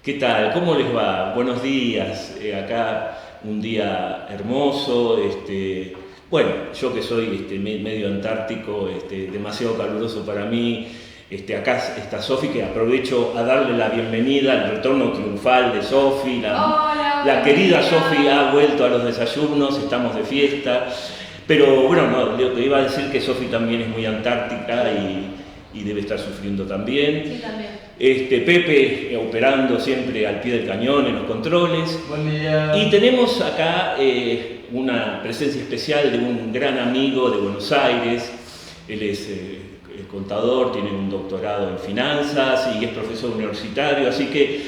¿Qué tal? ¿Cómo les va? Buenos días. Acá un día hermoso. Bueno, yo que soy medio antártico, demasiado caluroso para mí. Acá está Sofi, que aprovecho a darle la bienvenida al retorno triunfal de Sofi. Hola, La querida días. Sofi ha vuelto a los desayunos, estamos de fiesta. Pero bueno, no, le iba a decir que Sofi también es muy antártica y debe estar sufriendo también. Sí, también. Pepe operando siempre al pie del cañón en los controles. Buen día. Y tenemos acá una presencia especial de un gran amigo de Buenos Aires. Él es contador, tiene un doctorado en finanzas y es profesor universitario. Así que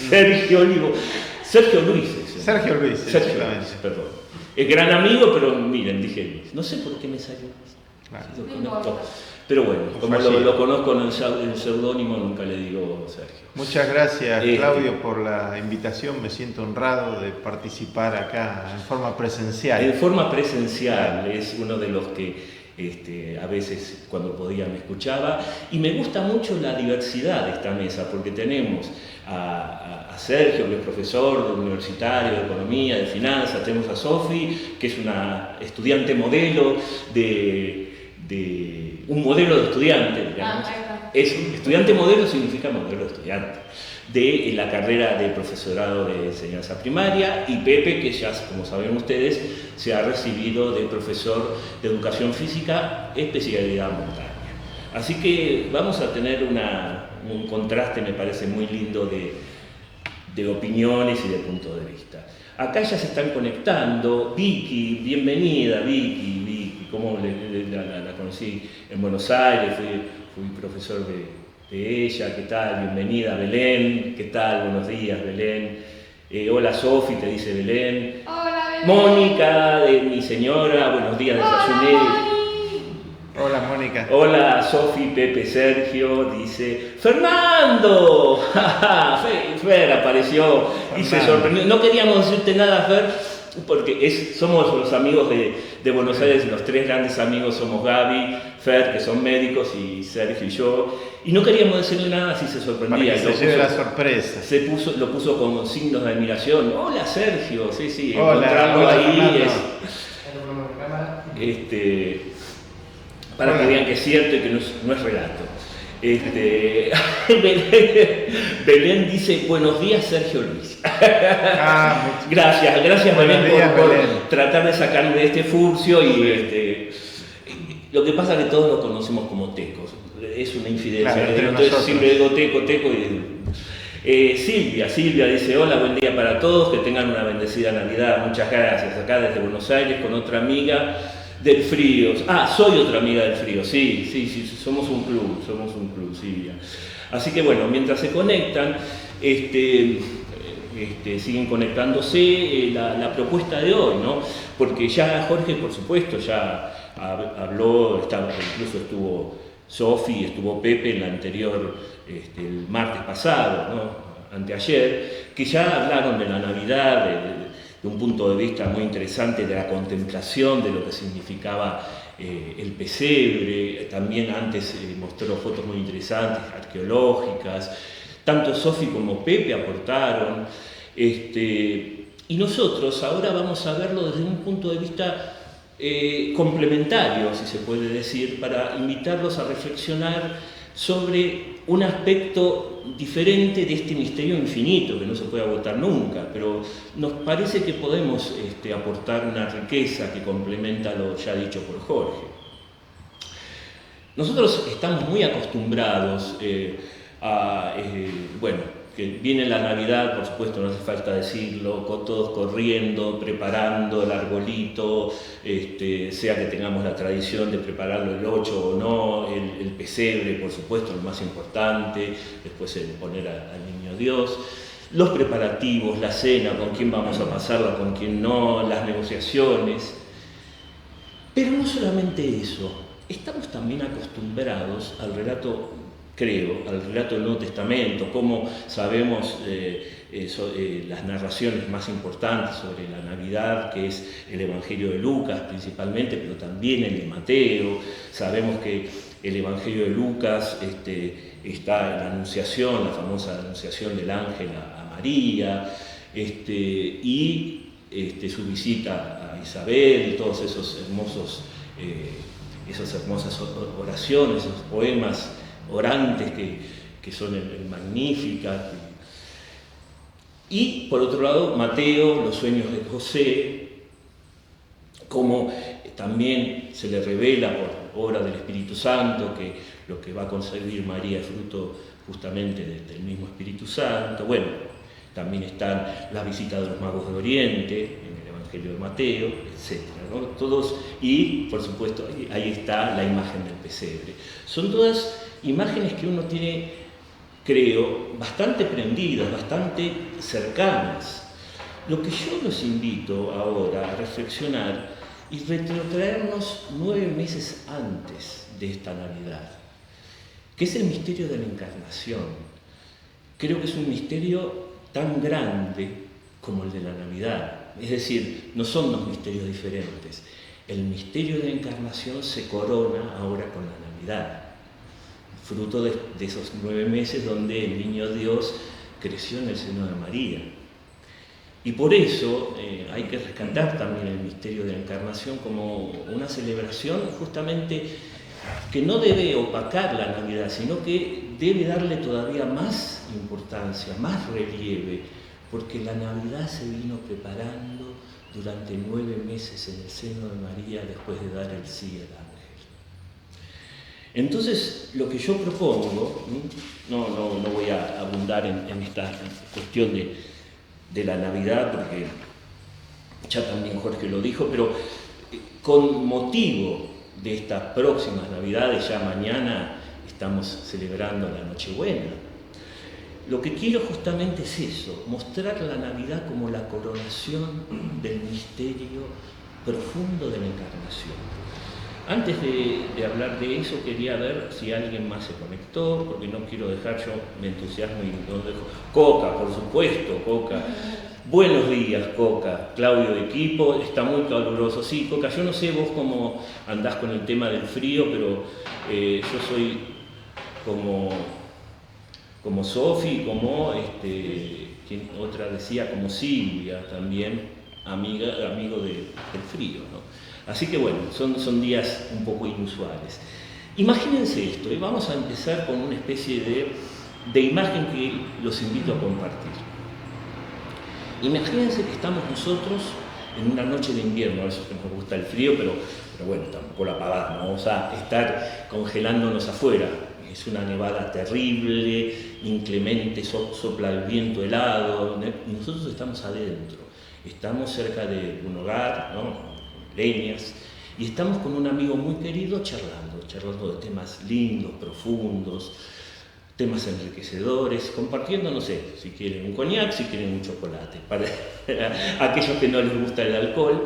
Sergio Luis. Sergio Luis, Sergio exactamente. Luis, perdón. Es gran amigo, pero miren, dije Luis. No sé por qué me salió Luis. Claro. Lo No conozco. importa. Pero bueno, como Fue así. lo conozco en el seudónimo, nunca le digo Sergio. Muchas gracias, Este- Claudio, por la invitación. Me siento honrado de participar acá en forma presencial. En forma presencial, es uno de los que a veces cuando podía me escuchaba, y me gusta mucho la diversidad de esta mesa, porque tenemos a Sergio, que es profesor universitario de economía, de finanzas, tenemos a Sofi, que es una estudiante modelo de un modelo de estudiante, digamos. Ahí está. Estudiante modelo significa modelo de estudiante, de la carrera de profesorado de enseñanza primaria, y Pepe, que ya, como saben ustedes, se ha recibido de profesor de educación física, especialidad montaña. Así que vamos a tener un contraste, me parece, muy lindo de opiniones y de puntos de vista. Acá ya se están conectando. Vicky, bienvenida, Vicky, ¿cómo la conocí en Buenos Aires? Fui profesor de ella. ¿Qué tal? Bienvenida. Belén, ¿qué tal? Buenos días, Belén. Hola, Sofi, te dice Belén. Hola, bebé. Mónica, de mi señora, buenos días, desayuné. Hola, Mónica. Hola, Sofi, Pepe, Sergio, dice Fernando. Fer apareció y se Fernando. sorprendió. No queríamos decirte nada, Fer, porque somos los amigos de Buenos Aires, los tres grandes amigos somos Gaby, Fer, que son médicos, y Sergio y yo. Y no queríamos decirle nada si se Para sorprendía. que Y lo se lleve la puso- sorpresa. lo puso con signos de admiración. Hola, Sergio. Sí, Hola, encontrarlo hola, ahí Fernando. para Hola. que vean que es cierto y que no es relato. Belén dice, buenos días, Sergio Luis. Gracias Buenos Belén días, por Belén. tratar de sacarme de este furcio. Lo que pasa es que todos lo conocemos como tecos. Es una infidencia. Claro, entre Entonces nosotros. siempre digo teco y... Silvia dice, hola, buen día para todos, que tengan una bendecida Navidad, muchas gracias, acá desde Buenos Aires con otra amiga del frío. Soy otra amiga del frío, sí, somos un club, Silvia. Así que bueno, mientras se conectan, siguen conectándose la propuesta de hoy, ¿no? Porque ya Jorge, por supuesto, ya habló, incluso estuvo Sofi, estuvo Pepe en la anterior, el martes pasado, ¿no? Anteayer, que ya hablaron de la Navidad, de un punto de vista muy interesante de la contemplación de lo que significaba el pesebre. También antes mostró fotos muy interesantes, arqueológicas. Tanto Sofi como Pepe aportaron. Y nosotros ahora vamos a verlo desde un punto de vista complementario, si se puede decir, para invitarlos a reflexionar sobre un aspecto diferente de este misterio infinito que no se puede agotar nunca, pero nos parece que podemos aportar una riqueza que complementa lo ya dicho por Jorge. Nosotros estamos muy acostumbrados que viene la Navidad, por supuesto, no hace falta decirlo, todos corriendo, preparando el arbolito, sea que tengamos la tradición de prepararlo el 8 o no, el pesebre, por supuesto, lo más importante, después el poner al niño Dios, los preparativos, la cena, con quién vamos a pasarla, con quién no, las negociaciones. Pero no solamente eso, estamos también acostumbrados al relato, creo, al relato del Nuevo Testamento, como sabemos las narraciones más importantes sobre la Navidad, que es el Evangelio de Lucas principalmente, pero también el de Mateo. Sabemos que el Evangelio de Lucas está en la Anunciación, la famosa Anunciación del ángel a María, y su visita a Isabel, y todos esos esas hermosas oraciones, esos poemas orantes que son el Magnificat. Y por otro lado, Mateo, los sueños de José, como también se le revela por obra del Espíritu Santo que lo que va a concebir María es fruto justamente del mismo Espíritu Santo. Bueno, también están la visita de los magos de Oriente en el Evangelio de Mateo, etc., ¿no? Todos, y por supuesto ahí está la imagen del pesebre. Son todas imágenes que uno tiene, creo, bastante prendidas, bastante cercanas. Lo que yo los invito ahora a reflexionar y retrotraernos 9 meses antes de esta Navidad, que es el misterio de la Encarnación. Creo que es un misterio tan grande como el de la Navidad. Es decir, no son dos misterios diferentes. El misterio de la Encarnación se corona ahora con la Navidad, fruto de esos 9 meses donde el niño Dios creció en el seno de María. Y por eso hay que rescatar también el misterio de la Encarnación como una celebración justamente que no debe opacar la Navidad, sino que debe darle todavía más importancia, más relieve, porque la Navidad se vino preparando durante 9 meses en el seno de María después de dar el sí al ángel. Entonces, lo que yo propongo, no voy a abundar en esta cuestión de la Navidad, porque ya también Jorge lo dijo, pero con motivo de estas próximas Navidades, ya mañana estamos celebrando la Nochebuena. Lo que quiero justamente es eso, mostrar la Navidad como la coronación del misterio profundo de la Encarnación. Antes de hablar de eso, quería ver si alguien más se conectó, porque no quiero dejar, yo me entusiasmo y no dejo. Coca, por supuesto, Coca. Buenos días, Coca. Claudio de equipo, está muy caluroso. Sí, Coca, yo no sé vos cómo andás con el tema del frío, pero yo soy como Sofi, como quien otra decía, como Silvia también, amigo del frío, ¿no? Así que bueno, son días un poco inusuales. Imagínense esto, y vamos a empezar con una especie de imagen que los invito a compartir. Imagínense que estamos nosotros en una noche de invierno, a eso que nos gusta el frío, pero bueno, tampoco la pavada, no vamos a estar congelándonos afuera. Es una nevada terrible, inclemente, sopla el viento helado, y nosotros estamos adentro. Estamos cerca de un hogar, ¿no? Leñas, y estamos con un amigo muy querido charlando de temas lindos, profundos, temas enriquecedores, compartiendo, no sé, si quieren un coñac, si quieren un chocolate, para aquellos que no les gusta el alcohol,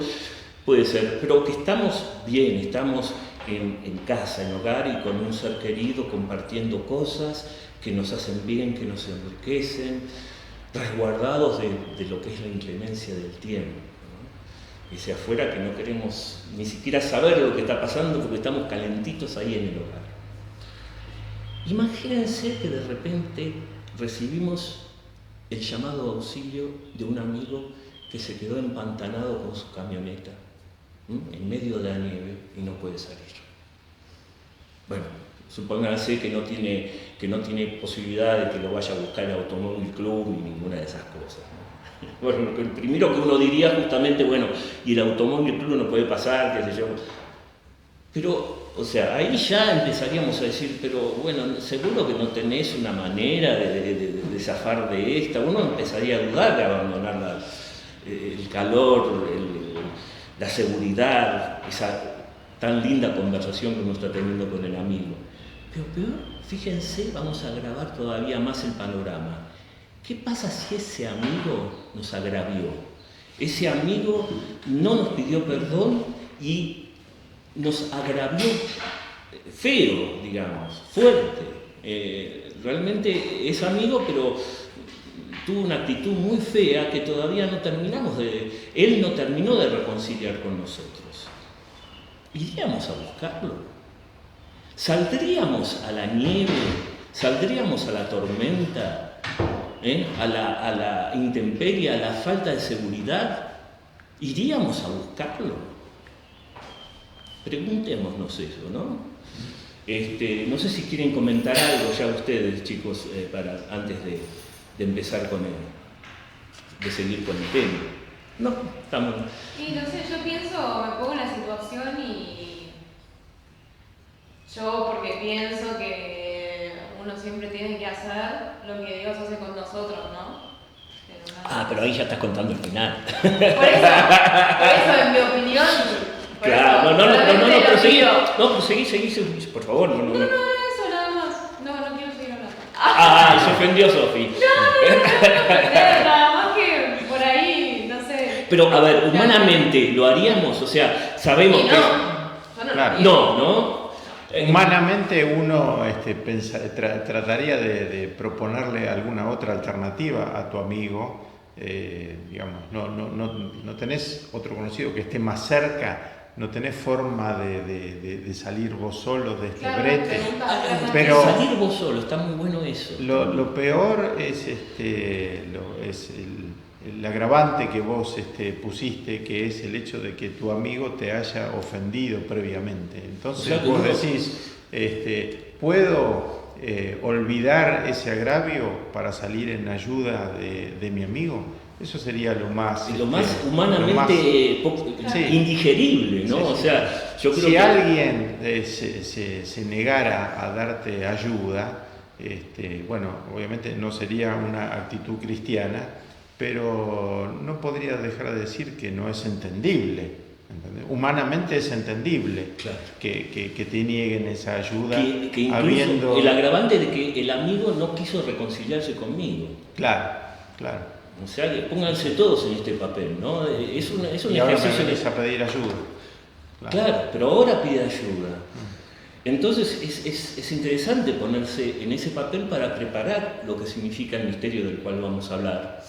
puede ser, pero que estamos bien, estamos en casa, en hogar y con un ser querido compartiendo cosas que nos hacen bien, que nos enriquecen, resguardados de lo que es la inclemencia del tiempo. Ese afuera que no queremos ni siquiera saber lo que está pasando porque estamos calentitos ahí en el hogar. Imagínense que de repente recibimos el llamado de auxilio de un amigo que se quedó empantanado con su camioneta en medio de la nieve y no puede salir. Bueno, supónganse que no tiene posibilidad de que lo vaya a buscar el Automóvil Club ni ninguna de esas cosas, ¿no? Bueno, lo primero que uno diría justamente, bueno, y el Automóvil Club no puede pasar, qué sé yo. Pero, o sea, ahí ya empezaríamos a decir, pero bueno, seguro que no tenés una manera de zafar de esta. Uno empezaría a dudar de abandonar el calor, la seguridad, esa tan linda conversación que uno está teniendo con el amigo. Pero peor, fíjense, vamos a agravar todavía más el panorama. ¿Qué pasa si ese amigo nos agravió? Ese amigo no nos pidió perdón y nos agravió feo, digamos, fuerte. Realmente es amigo, pero tuvo una actitud muy fea que todavía él no terminó de reconciliar con nosotros. ¿Iríamos a buscarlo? ¿Saldríamos a la nieve? ¿Saldríamos a la tormenta? A la intemperie, a la falta de seguridad? ¿Iríamos a buscarlo? Preguntémonos eso, ¿no? No sé si quieren comentar algo ya ustedes, chicos, antes de empezar de seguir con el tema. No, estamos... Y no sé, yo pienso, me pongo en la situación y yo porque pienso que uno siempre tiene que hacer lo que Dios hace con nosotros, ¿no? Pero ahí ya estás contando el final. Por eso en mi opinión... Claro, no, seguí, por favor. No, eso nada más. No quiero seguir Se hablando. ofendió Sofi. Nada más que por ahí, no sé. Pero, a ver, humanamente, ¿lo haríamos? O sea, sabemos que... Claro. No. Humanamente uno trataría de proponerle alguna otra alternativa a tu amigo. Digamos, no tenés otro conocido que esté más cerca. No tenés forma de salir vos solo de este brete. Pero salir vos solo, está muy bueno eso. Lo peor es el agravante que vos pusiste, que es el hecho de que tu amigo te haya ofendido previamente. Entonces vos decís, ¿puedo olvidar ese agravio para salir en ayuda de mi amigo? Eso sería lo más humanamente indigerible, ¿no? Sí. O sea, yo creo si que alguien se negara a darte ayuda, bueno, obviamente no sería una actitud cristiana, pero no podría dejar de decir que no es entendible. ¿Entendés? Humanamente es entendible, claro, que te nieguen esa ayuda. Que incluso el agravante de que el amigo no quiso reconciliarse conmigo. Claro. O sea, que pónganse todos en este papel, ¿no? Es un y ahora ejercicio me venís a pedir ayuda. Claro, pero ahora pide ayuda. Entonces es interesante ponerse en ese papel para preparar lo que significa el misterio del cual vamos a hablar.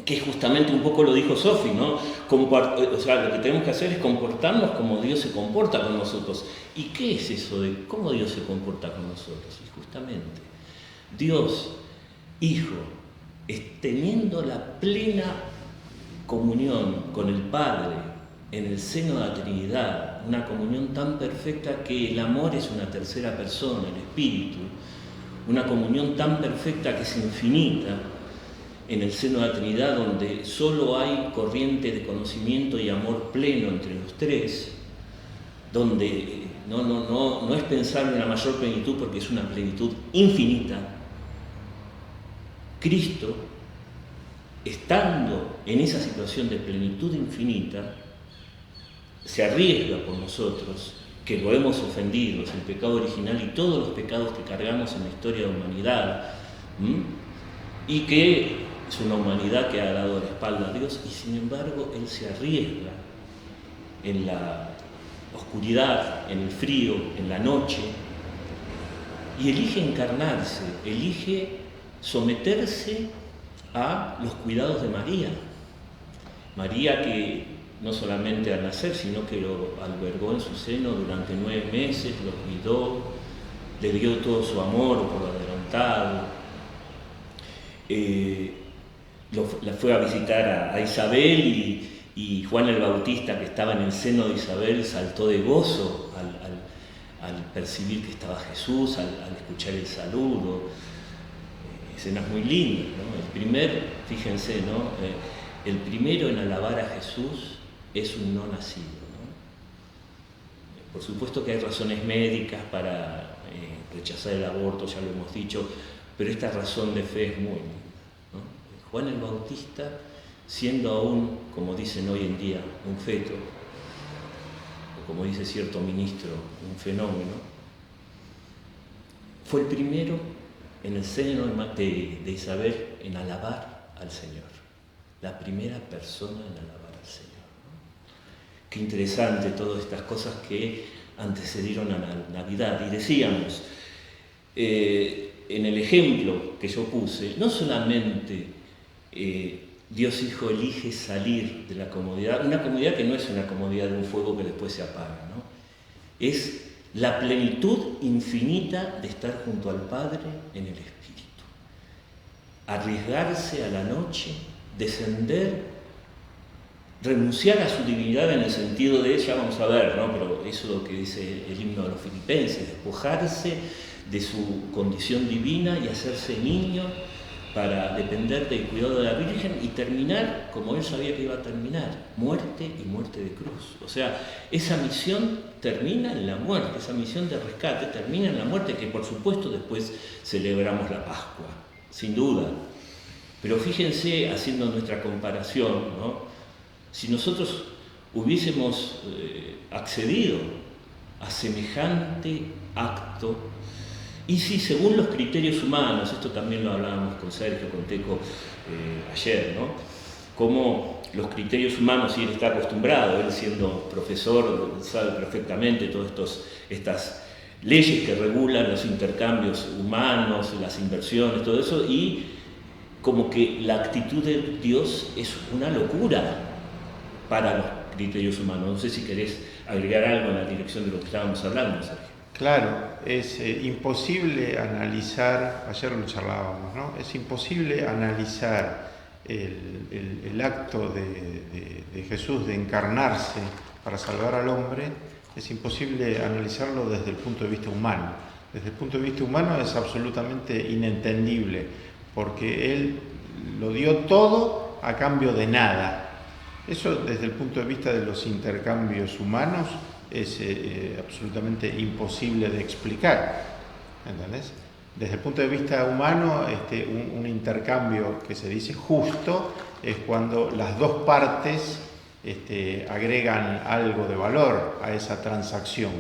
Que justamente un poco lo dijo Sofi, ¿no? O sea, lo que tenemos que hacer es comportarnos como Dios se comporta con nosotros. ¿Y qué es eso de cómo Dios se comporta con nosotros? Y justamente, Dios, Hijo, teniendo la plena comunión con el Padre en el seno de la Trinidad, una comunión tan perfecta que el amor es una tercera persona, el Espíritu, una comunión tan perfecta que es infinita, en el seno de la Trinidad, donde solo hay corriente de conocimiento y amor pleno entre los tres, donde no es pensar en una mayor plenitud porque es una plenitud infinita. Cristo, estando en esa situación de plenitud infinita, se arriesga por nosotros, que lo hemos ofendido, es el pecado original y todos los pecados que cargamos en la historia de la humanidad, y que es una humanidad que ha dado la espalda a Dios, y sin embargo Él se arriesga en la oscuridad, en el frío, en la noche, y elige encarnarse, elige someterse a los cuidados de María. María que no solamente al nacer, sino que lo albergó en su seno durante 9 meses, lo cuidó, le dio todo su amor por adelantado. La fue a visitar a Isabel y Juan el Bautista, que estaba en el seno de Isabel, saltó de gozo al percibir que estaba Jesús, al escuchar el saludo. Escenas muy lindas, ¿no? Fíjense, ¿no? El primero en alabar a Jesús es un no nacido, ¿no? Por supuesto que hay razones médicas para rechazar el aborto, ya lo hemos dicho, pero esta razón de fe es muy linda, ¿no? Juan el Bautista, siendo aún, como dicen hoy en día, un feto, o como dice cierto ministro, un fenómeno, fue el primero en el seno de Isabel en alabar al Señor, la primera persona en alabar al Señor, ¿no? Qué interesante todas estas cosas que antecedieron a la Navidad. Y decíamos, en el ejemplo que yo puse, no solamente Dios Hijo elige salir de la comodidad, una comodidad que no es una comodidad de un fuego que después se apaga, ¿no? Es la plenitud infinita de estar junto al Padre en el Espíritu. Arriesgarse a la noche, descender, renunciar a su divinidad en el sentido de, ya vamos a ver, ¿no? Pero eso es lo que dice el himno de los filipenses, despojarse de su condición divina y hacerse niño para depender del cuidado de la Virgen y terminar como él sabía que iba a terminar, muerte y muerte de cruz. O sea, esa misión termina en la muerte, esa misión de rescate termina en la muerte, que por supuesto después celebramos la Pascua, sin duda. Pero fíjense, haciendo nuestra comparación, ¿no? Si nosotros hubiésemos accedido a semejante acto, y si según los criterios humanos, esto también lo hablábamos con Sergio, con Teco ayer, ¿no? Cómo los criterios humanos, y él está acostumbrado, él siendo profesor, sabe perfectamente todas estas leyes que regulan los intercambios humanos, las inversiones, todo eso, y como que la actitud de Dios es una locura para los criterios humanos. No sé si querés agregar algo en la dirección de lo que estábamos hablando, Sergio. Claro, es imposible analizar, ayer lo charlábamos, ¿no? Es imposible analizar el acto de Jesús de encarnarse para salvar al hombre, es imposible analizarlo desde el punto de vista humano. Desde el punto de vista humano es absolutamente inentendible, porque Él lo dio todo a cambio de nada. Eso desde el punto de vista de los intercambios humanos es absolutamente imposible de explicar, ¿entendés? Desde el punto de vista humano, un intercambio que se dice justo es cuando las dos partes agregan algo de valor a esa transacción.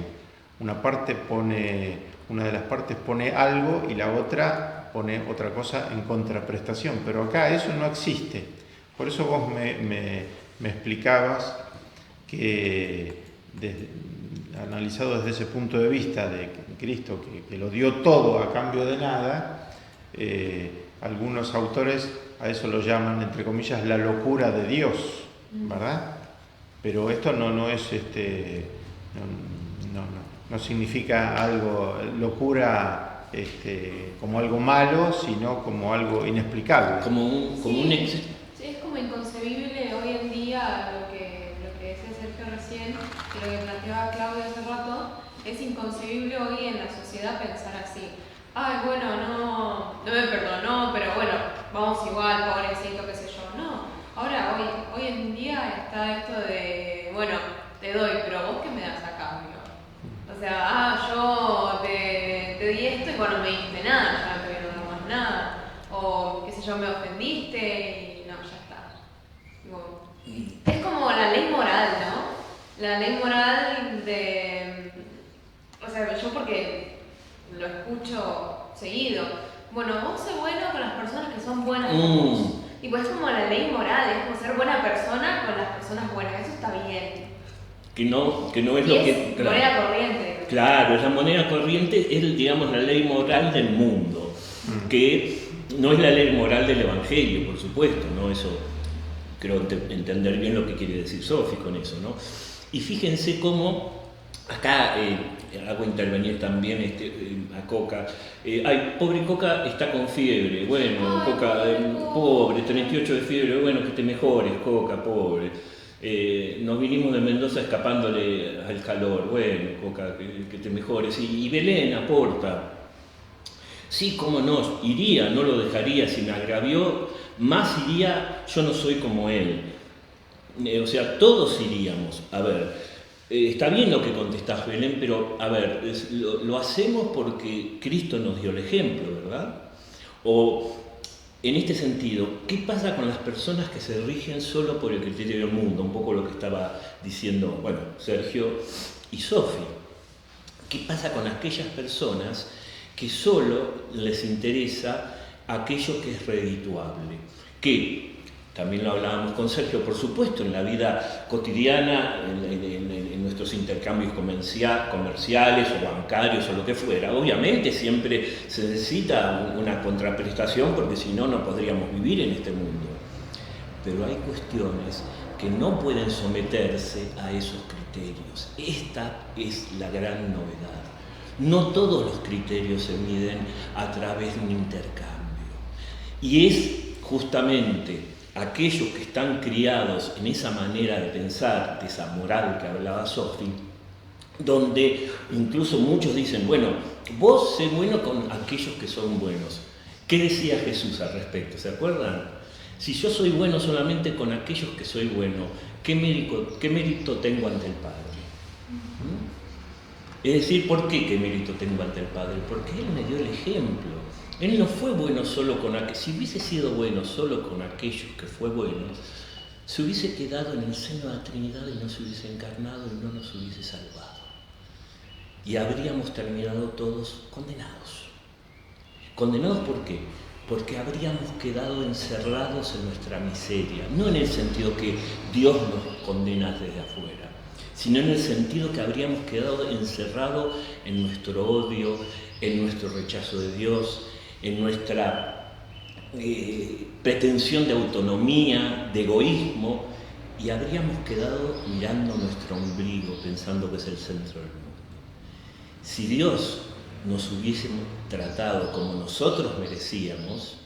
Una de las partes pone algo y la otra pone otra cosa en contraprestación, pero acá eso no existe. Por eso vos me explicabas que analizado desde ese punto de vista de Cristo que lo dio todo a cambio de nada, algunos autores a eso lo llaman, entre comillas, la locura de Dios, ¿verdad? Pero esto no es no significa algo, locura como algo malo, sino como algo inexplicable. Sí, es como inconcebible hoy en día lo que decía Sergio recién, y lo que planteaba Claudio hace rato, es inconcebible hoy en la sociedad pensar así. Ay, bueno, no me perdonó, pero bueno, vamos igual, pobrecito, qué sé yo. No, ahora hoy en día está esto de, bueno, te doy, pero vos qué me das a cambio. O sea, yo te di esto y bueno, no me diste nada, ya no te voy a dar más nada. O qué sé yo, me ofendiste y no, ya está. Digo, es como la ley moral, ¿no? La ley moral de... O sea, yo porque lo escucho seguido. Bueno, vos sé bueno con las personas que son buenas con vos. Y pues es como la ley moral, es como ser buena persona con las personas buenas. Eso está bien. Que no es y lo que... Claro, moneda corriente. Claro, es la moneda corriente, es, digamos, la ley moral del mundo, que no es la ley moral del Evangelio, por supuesto, ¿no? Eso creo entender bien lo que quiere decir Sofi con eso, ¿no? Y fíjense cómo acá hago intervenir también a Coca. Ay, pobre Coca está con fiebre, bueno, ay, Coca, pobre, 38 de fiebre, bueno, que te mejores, Coca, pobre. Nos vinimos de Mendoza escapándole al calor, bueno, Coca, que te mejores. Y Belén aporta. Sí, cómo no, iría, no lo dejaría, si me agravió, más iría, yo no soy como él. O sea, todos iríamos. A ver, está bien lo que contestás, Belén, pero a ver, lo hacemos porque Cristo nos dio el ejemplo, ¿verdad? O, en este sentido, ¿qué pasa con las personas que se rigen solo por el criterio del mundo? Un poco lo que estaba diciendo, bueno, Sergio y Sofi. ¿Qué pasa con aquellas personas que solo les interesa aquello que es redituable? Que, también lo hablábamos con Sergio, por supuesto, en la vida cotidiana, en nuestros intercambios comerciales o bancarios o lo que fuera, obviamente siempre se necesita una contraprestación porque si no, no podríamos vivir en este mundo. pero hay cuestiones que no pueden someterse a esos criterios. Esta es la gran novedad. No todos los criterios se miden a través de un intercambio. Y es justamente aquellos que están criados en esa manera de pensar, de esa moral que hablaba Sofi, donde incluso muchos dicen, bueno, vos sé bueno con aquellos que son buenos. ¿Qué decía Jesús al respecto? ¿Se acuerdan? Si yo soy bueno solamente con aquellos que soy bueno, ¿qué mérito tengo ante el Padre? Es decir, ¿por qué qué mérito tengo ante el Padre? Porque Él me dio el ejemplo. Él no fue bueno solo con aquellos. Si hubiese sido bueno solo con aquellos que fue bueno, se hubiese quedado en el seno de la Trinidad y no se hubiese encarnado y no nos hubiese salvado. Y habríamos terminado todos condenados. ¿Condenados por qué? Porque habríamos quedado encerrados en nuestra miseria, no en el sentido que Dios nos condena desde afuera, sino en el sentido que habríamos quedado encerrados en nuestro odio, en nuestro rechazo de Dios, en nuestra pretensión de autonomía, de egoísmo, y habríamos quedado mirando nuestro ombligo, pensando que es el centro del mundo. Si Dios nos hubiésemos tratado como nosotros merecíamos,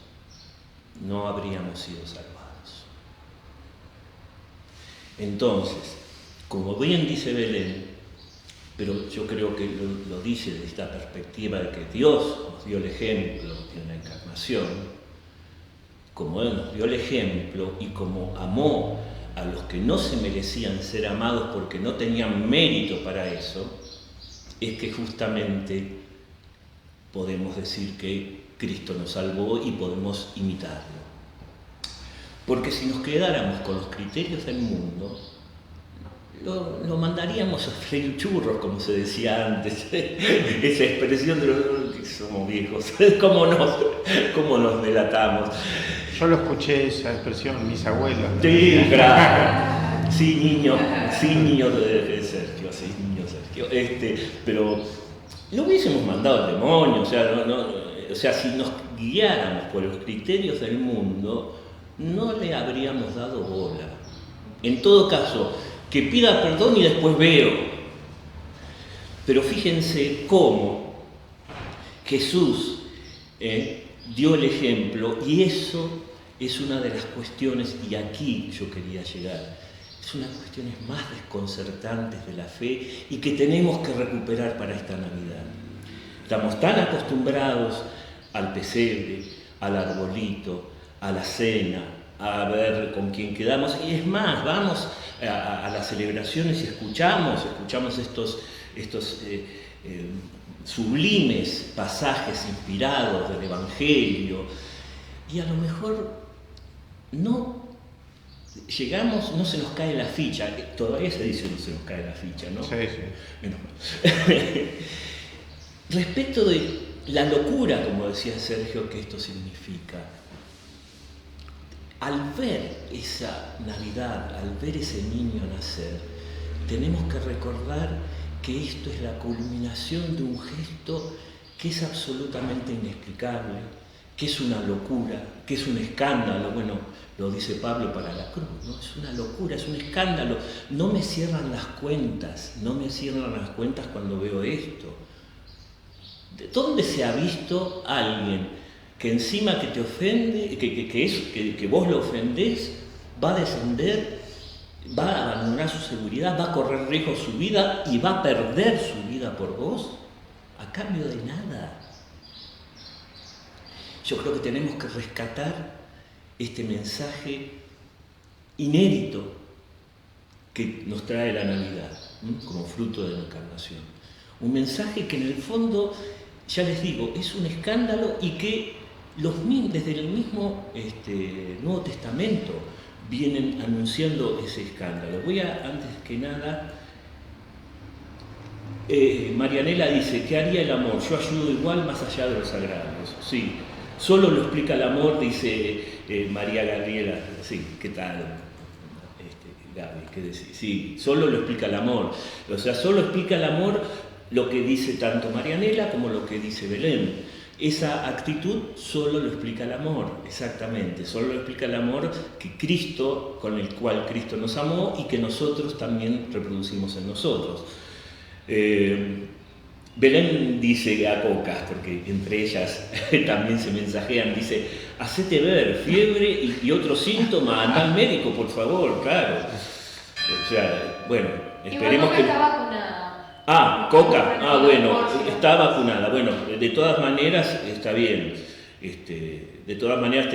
no habríamos sido salvados. Entonces, como bien dice Belén, pero yo creo que lo dice desde esta perspectiva de que Dios nos dio el ejemplo en la encarnación, como Él nos dio el ejemplo y como amó a los que no se merecían ser amados porque no tenían mérito para eso, es que justamente podemos decir que Cristo nos salvó y podemos imitarlo. Porque si nos quedáramos con los criterios del mundo, lo mandaríamos a freír churros, como se decía antes, esa expresión de los que somos viejos, ¿cómo nos delatamos? Yo lo escuché esa expresión, mis abuelos. Sí, claro. Sí, niño de Sergio, sí, niño Sergio. Pero lo hubiésemos mandado al demonio, o sea, si nos guiáramos por los criterios del mundo, no le habríamos dado bola. En todo caso, que pida perdón y después veo. Pero fíjense cómo Jesús dio el ejemplo, y eso es una de las cuestiones, y aquí yo quería llegar, es una de las cuestiones más desconcertantes de la fe y que tenemos que recuperar para esta Navidad. Estamos tan acostumbrados al pesebre, al arbolito, a la cena, a ver con quién quedamos, y es más, vamos a las celebraciones y escuchamos estos sublimes pasajes inspirados del Evangelio, y a lo mejor no llegamos, no se nos cae la ficha, todavía se dice no se nos cae la ficha, ¿no? Sí, sí. Bueno. Respecto de la locura, como decía Sergio, que esto significa, al ver esa Navidad, al ver ese niño nacer, tenemos que recordar que esto es la culminación de un gesto que es absolutamente inexplicable, que es una locura, que es un escándalo. Bueno, lo dice Pablo para la cruz, ¿no? Es una locura, es un escándalo. No me cierran las cuentas cuando veo esto. ¿De dónde se ha visto alguien que encima que te ofende, que vos lo ofendés, va a descender, va a abandonar su seguridad, va a correr riesgo su vida y va a perder su vida por vos a cambio de nada? Yo creo que tenemos que rescatar este mensaje inédito que nos trae la Navidad, ¿no? Como fruto de la encarnación. Un mensaje que en el fondo, ya les digo, es un escándalo y que desde el mismo Nuevo Testamento vienen anunciando ese escándalo. Voy a, antes que nada, Marianela dice, ¿qué haría el amor? Yo ayudo igual más allá de los agravios. Sí, solo lo explica el amor, dice María Gabriela. Sí, ¿qué tal? Gaby, ¿qué decís? Sí, solo lo explica el amor. O sea, solo explica el amor lo que dice tanto Marianela como lo que dice Belén. Esa actitud solo lo explica el amor, exactamente, solo lo explica el amor que Cristo, con el cual Cristo nos amó y que nosotros también reproducimos en nosotros. Belén dice a Coca, porque entre ellas también se mensajean, dice, hacete ver, fiebre y otros síntomas, anda al médico, por favor, claro. O sea, bueno, esperemos que... Está vacunada. Coca, bueno, está vacunada. Bueno, de todas maneras está bien. De todas maneras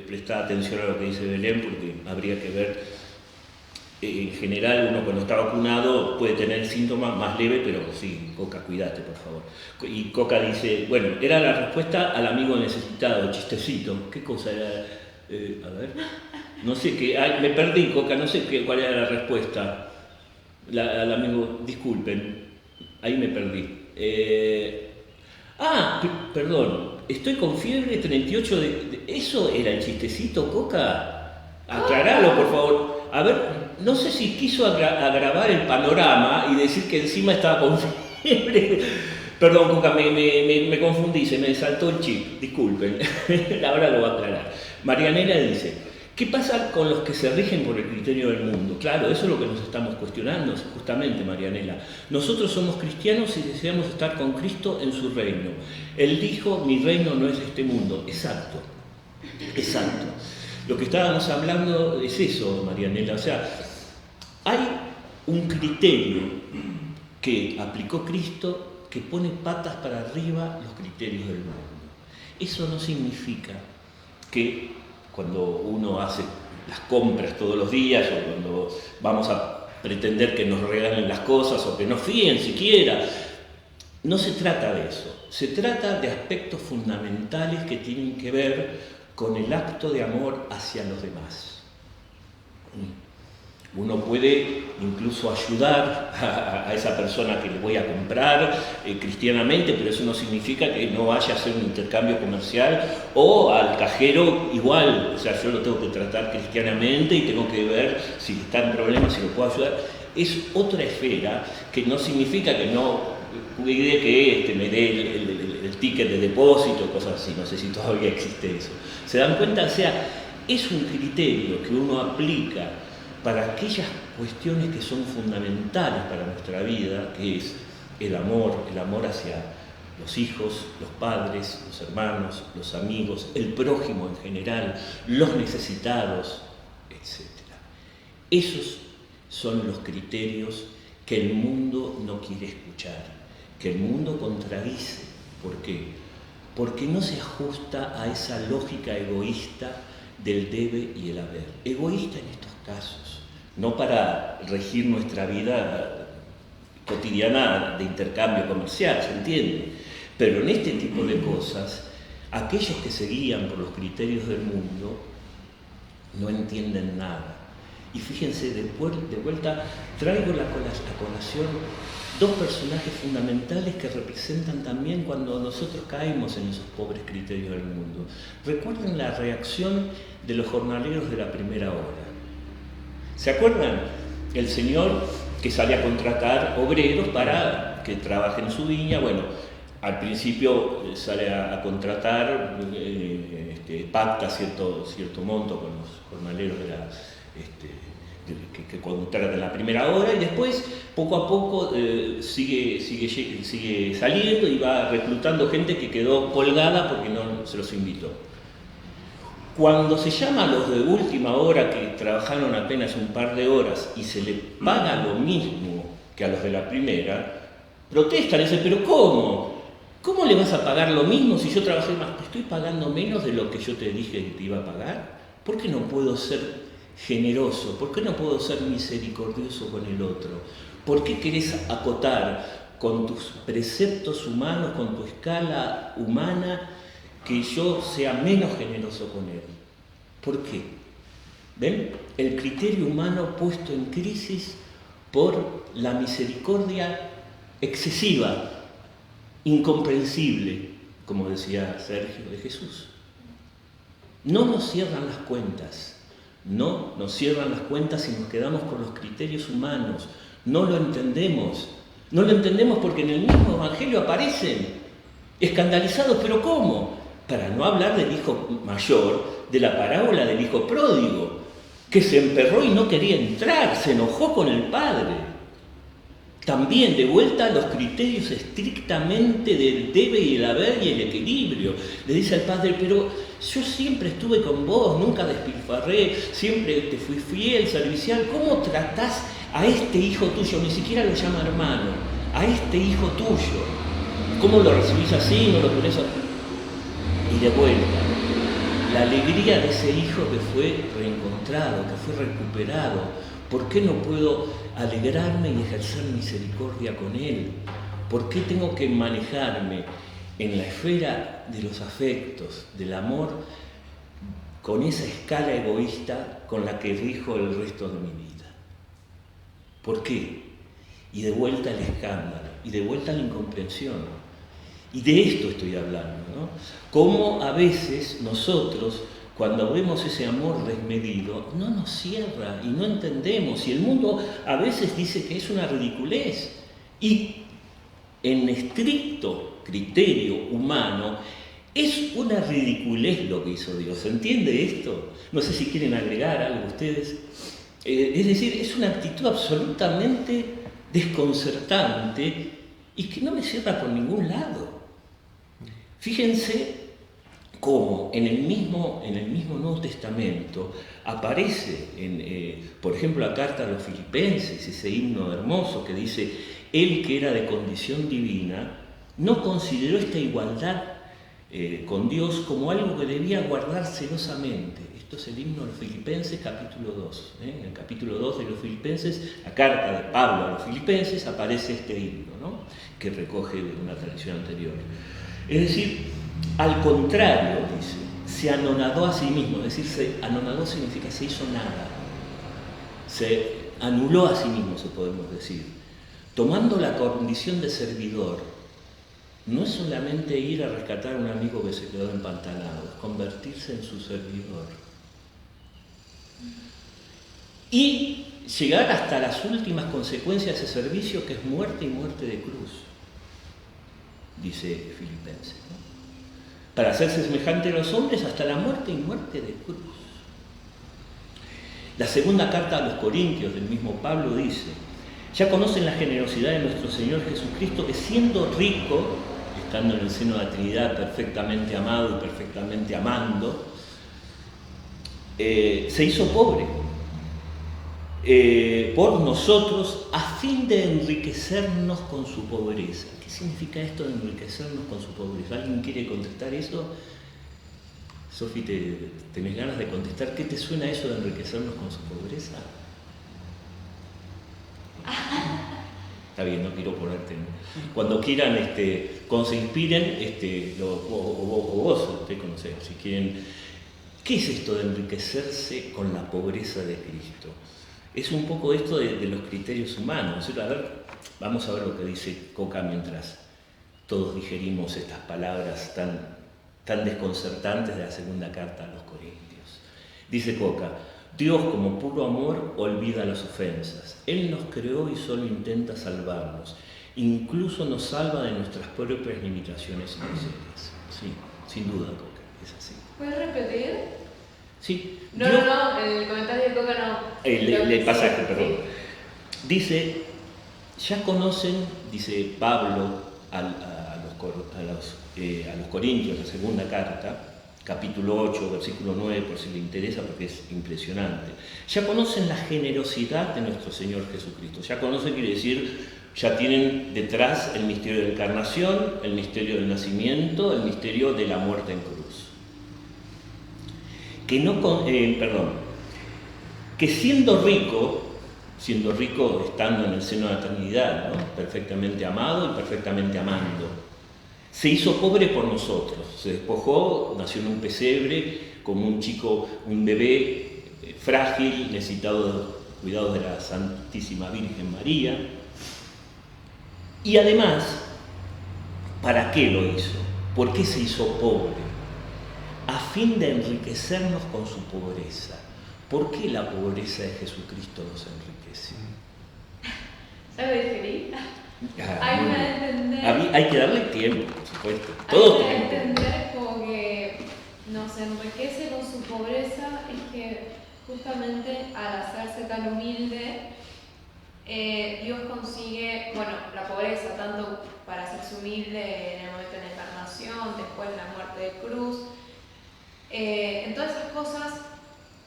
prestar atención a lo que dice Belén, porque habría que ver. En general, uno cuando está vacunado puede tener síntomas más leves, pero sí, Coca, cuídate, por favor. Y Coca dice, bueno, era la respuesta al amigo necesitado, chistecito. ¿Qué cosa era? A ver, no sé, me perdí, Coca, no sé cuál era la respuesta. Al amigo, disculpen, ahí me perdí. Perdón, estoy con fiebre 38 ¿Eso era el chistecito, Coca? Aclaralo, por favor. A ver, no sé si quiso agravar el panorama y decir que encima estaba con fiebre. Perdón, Coca, me confundí, se me saltó el chip, disculpen. Ahora lo va a aclarar. Marianela dice, ¿qué pasa con los que se rigen por el criterio del mundo? Claro, eso es lo que nos estamos cuestionando, justamente, Marianela. Nosotros somos cristianos y deseamos estar con Cristo en su reino. Él dijo, mi reino no es este mundo. Exacto, exacto. Lo que estábamos hablando es eso, Marianela. O sea, hay un criterio que aplicó Cristo que pone patas para arriba los criterios del mundo. Eso no significa que cuando uno hace las compras todos los días o cuando vamos a pretender que nos regalen las cosas o que nos fíen siquiera, no se trata de eso. Se trata de aspectos fundamentales que tienen que ver con el acto de amor hacia los demás. Uno puede incluso ayudar a esa persona que le voy a comprar cristianamente, pero eso no significa que no vaya a hacer un intercambio comercial, o al cajero igual, o sea, yo lo tengo que tratar cristianamente y tengo que ver si está en problemas, si lo puedo ayudar. Es otra esfera que no significa que no cuide que me dé el ticket de depósito, cosas así, no sé si todavía existe eso. ¿Se dan cuenta? O sea, es un criterio que uno aplica para aquellas cuestiones que son fundamentales para nuestra vida, que es el amor hacia los hijos, los padres, los hermanos, los amigos, el prójimo en general, los necesitados, etc. Esos son los criterios que el mundo no quiere escuchar, que el mundo contradice. ¿Por qué? Porque no se ajusta a esa lógica egoísta del debe y el haber. Egoísta en estos casos, no para regir nuestra vida cotidiana de intercambio comercial, ¿se entiende? Pero en este tipo de cosas, aquellos que se guían por los criterios del mundo no entienden nada. Y fíjense, de vuelta traigo la colación dos personajes fundamentales que representan también cuando nosotros caemos en esos pobres criterios del mundo. Recuerden la reacción de los jornaleros de la primera hora. ¿Se acuerdan? El señor que sale a contratar obreros para que trabajen en su viña. Bueno, al principio sale a contratar, pacta cierto monto con los jornaleros de la... que contratan en la primera hora, y después poco a poco sigue saliendo y va reclutando gente que quedó colgada porque no se los invitó. Cuando se llama a los de última hora que trabajaron apenas un par de horas y se le paga lo mismo que a los de la primera, protestan y dicen, pero ¿cómo? ¿Cómo le vas a pagar lo mismo si yo trabajé más? Te estoy pagando menos de lo que yo te dije que te iba a pagar. ¿Por qué no puedo ser generoso? ¿Por qué no puedo ser misericordioso con el otro? ¿Por qué querés acotar con tus preceptos humanos, con tu escala humana, que yo sea menos generoso con él? ¿Por qué? ¿Ven? El criterio humano puesto en crisis por la misericordia excesiva, incomprensible, como decía Sergio, de Jesús. No nos cierran las cuentas. No nos cierran las cuentas si nos quedamos con los criterios humanos. No lo entendemos. No lo entendemos porque en el mismo Evangelio aparecen. Escandalizados, ¿pero cómo? Para no hablar del hijo mayor, de la parábola del hijo pródigo, que se emperró y no quería entrar, se enojó con el padre. También de vuelta a los criterios estrictamente del debe y el haber y el equilibrio. Le dice al padre, pero yo siempre estuve con vos, nunca despilfarré, siempre te fui fiel, servicial. ¿Cómo tratás a este hijo tuyo? Ni siquiera lo llama hermano, a este hijo tuyo. ¿Cómo lo recibís así? ¿No lo ponés así? Y de vuelta, la alegría de ese hijo que fue reencontrado, que fue recuperado. ¿Por qué no puedo alegrarme y ejercer misericordia con él? ¿Por qué tengo que manejarme en la esfera de los afectos, del amor, con esa escala egoísta con la que rijo el resto de mi vida? ¿Por qué? Y de vuelta al escándalo, y de vuelta a la incomprensión. Y de esto estoy hablando, ¿no? Cómo a veces nosotros, cuando vemos ese amor desmedido, no nos cierra y no entendemos. Y el mundo a veces dice que es una ridiculez. Y en estricto criterio humano, es una ridiculez lo que hizo Dios. ¿Se entiende esto? No sé si quieren agregar algo ustedes. Es decir, es una actitud absolutamente desconcertante y que no me cierra por ningún lado. Fíjense cómo en el mismo Nuevo Testamento aparece, por ejemplo, la carta a los Filipenses, ese himno hermoso que dice, él que era de condición divina, no consideró esta igualdad con Dios como algo que debía guardar celosamente. Esto es el himno de los Filipenses, capítulo 2. En el capítulo 2 de los Filipenses, la carta de Pablo a los Filipenses, aparece este himno, ¿no? Que recoge de una tradición anterior. Es decir, al contrario, dice, se anonadó a sí mismo. Es decir, se anonadó significa se hizo nada. Se anuló a sí mismo, se podemos decir. Tomando la condición de servidor, no es solamente ir a rescatar a un amigo que se quedó empantanado, es convertirse en su servidor. Y llegar hasta las últimas consecuencias de ese servicio, que es muerte y muerte de cruz, dice Filipenses, ¿no? Para hacerse semejante a los hombres hasta la muerte y muerte de cruz. La segunda carta a los Corintios del mismo Pablo dice, ya conocen la generosidad de nuestro Señor Jesucristo, que siendo rico, estando en el seno de la Trinidad perfectamente amado y perfectamente amando, se hizo pobre por nosotros a fin de enriquecernos con su pobreza. ¿Qué significa esto de enriquecernos con su pobreza? ¿Alguien quiere contestar eso? Sofi, ¿tenés ganas de contestar? ¿Qué te suena eso de enriquecernos con su pobreza? Está bien, no quiero ponerte. Cuando quieran, cuando se inspiren, o vos, usted conocés, si quieren. ¿Qué es esto de enriquecerse con la pobreza de Cristo? Es un poco esto de los criterios humanos. A ver, vamos a ver lo que dice Coca mientras todos digerimos estas palabras tan desconcertantes de la segunda carta a los Corintios. Dice Coca, Dios como puro amor olvida las ofensas. Él nos creó y solo intenta salvarnos. Incluso nos salva de nuestras propias limitaciones y miserias. Sí, sin duda, Coca, es así. ¿Puedes repetir? Sí. No, en el comentario de Coca no. El pasaje, perdón. Sí. Dice, ya conocen, dice Pablo a los Corintios, la segunda carta, capítulo 8, versículo 9, por si le interesa, porque es impresionante. Ya conocen la generosidad de nuestro Señor Jesucristo. Ya conocen quiere decir, ya tienen detrás el misterio de la encarnación, el misterio del nacimiento, el misterio de la muerte en cruz. Que siendo rico estando en el seno de la eternidad, ¿no? Perfectamente amado y perfectamente amando, se hizo pobre por nosotros, se despojó, nació en un pesebre, como un chico, un bebé frágil, necesitado de cuidados de la Santísima Virgen María. Y además, ¿para qué lo hizo? ¿Por qué se hizo pobre? A fin de enriquecernos con su pobreza. ¿Por qué la pobreza de Jesucristo nos enriquece? ¿Sabes, Felipe? Hay una de entender hay que darle tiempo, por supuesto. Todos hay que entender como que nos enriquece con su pobreza, es que justamente al hacerse tan humilde, Dios consigue, bueno, la pobreza, tanto para hacerse humilde en el momento de la encarnación, después la muerte de cruz, en todas esas cosas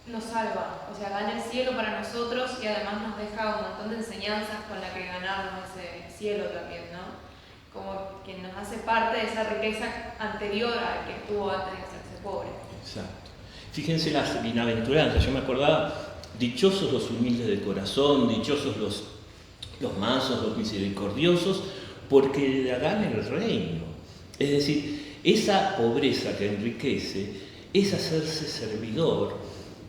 nos salva, o sea, gana el cielo para nosotros y además nos deja un montón de enseñanzas con las que ganarnos ese cielo también, ¿no? Como que nos hace parte de esa riqueza anterior a que estuvo antes de hacerse pobre. Exacto. Fíjense las bienaventuranzas, yo me acordaba, dichosos los humildes de corazón, dichosos los mansos, los misericordiosos, porque heredarán el reino. Es decir, esa pobreza que enriquece es hacerse servidor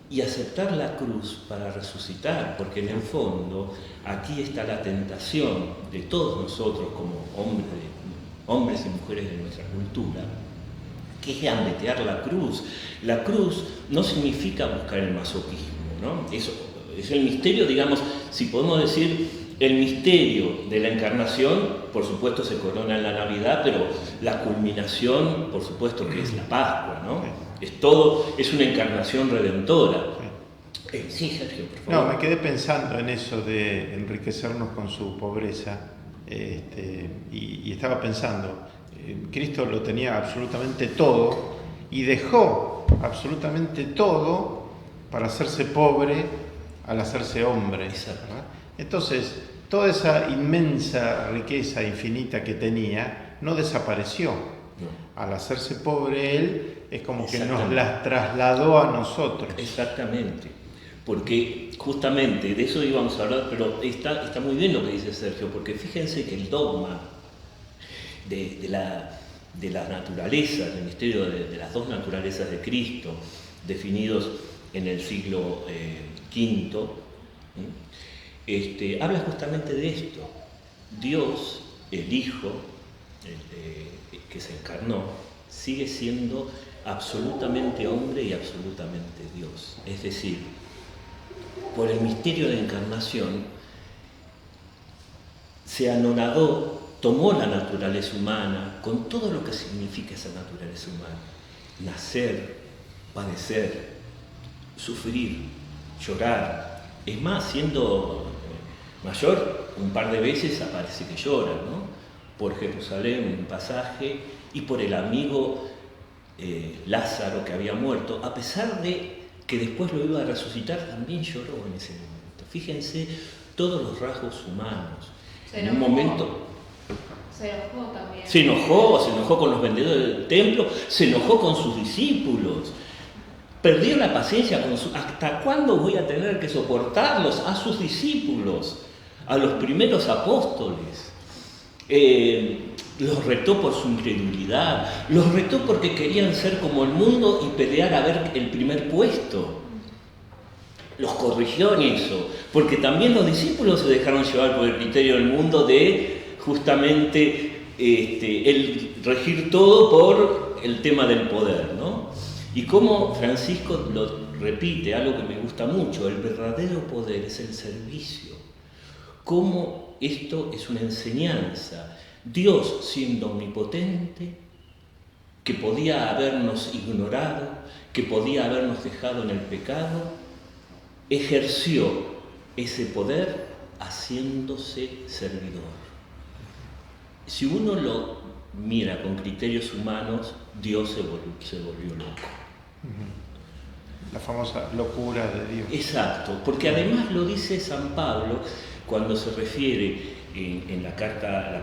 y aceptar la cruz para resucitar, porque en el fondo aquí está la tentación de todos nosotros como hombres y mujeres de nuestra cultura, que es gambetear la cruz. La cruz no significa buscar el masoquismo, ¿no? Eso es el misterio, digamos, si podemos decir, el misterio de la encarnación, por supuesto, se corona en la Navidad, pero la culminación, por supuesto, que es la Pascua, ¿no? Es una encarnación redentora. Sí, Sergio, por favor. No, me quedé pensando en eso de enriquecernos con su pobreza, y estaba pensando, Cristo lo tenía absolutamente todo y dejó absolutamente todo para hacerse pobre al hacerse hombre. ¿Verdad? Entonces, toda esa inmensa riqueza infinita que tenía no desapareció. No. Al hacerse pobre él, es como que nos las trasladó a nosotros. Exactamente. Porque justamente de eso íbamos a hablar, pero está muy bien lo que dice Sergio, porque fíjense que el dogma de la naturaleza, del misterio de las dos naturalezas de Cristo, definidos en el siglo V, habla justamente de esto. Dios, el Hijo, que se encarnó, sigue siendo absolutamente hombre y absolutamente Dios. Es decir, por el misterio de encarnación, se anonadó, tomó la naturaleza humana, con todo lo que significa esa naturaleza humana. Nacer, padecer, sufrir, llorar. Es más, siendo mayor, un par de veces aparece que llora, ¿no? Por Jerusalén, un pasaje, y por el amigo Lázaro que había muerto, a pesar de que después lo iba a resucitar, también lloró en ese momento. Fíjense todos los rasgos humanos. En un momento se enojó también. Se enojó con los vendedores del templo, se enojó con sus discípulos. Perdió la paciencia con ¿hasta cuándo voy a tener que soportarlos a sus discípulos, a los primeros apóstoles? Los retó por su incredulidad, los retó porque querían ser como el mundo y pelear a ver el primer puesto. Los corrigió en eso, porque también los discípulos se dejaron llevar por el criterio del mundo de justamente el regir todo por el tema del poder, ¿no? Y como Francisco lo repite, algo que me gusta mucho, el verdadero poder es el servicio. Cómo esto es una enseñanza. Dios, siendo omnipotente, que podía habernos ignorado, que podía habernos dejado en el pecado, ejerció ese poder haciéndose servidor. Si uno lo mira con criterios humanos, Dios se volvió loco. La famosa locura de Dios. Exacto, porque además lo dice San Pablo cuando se refiere en la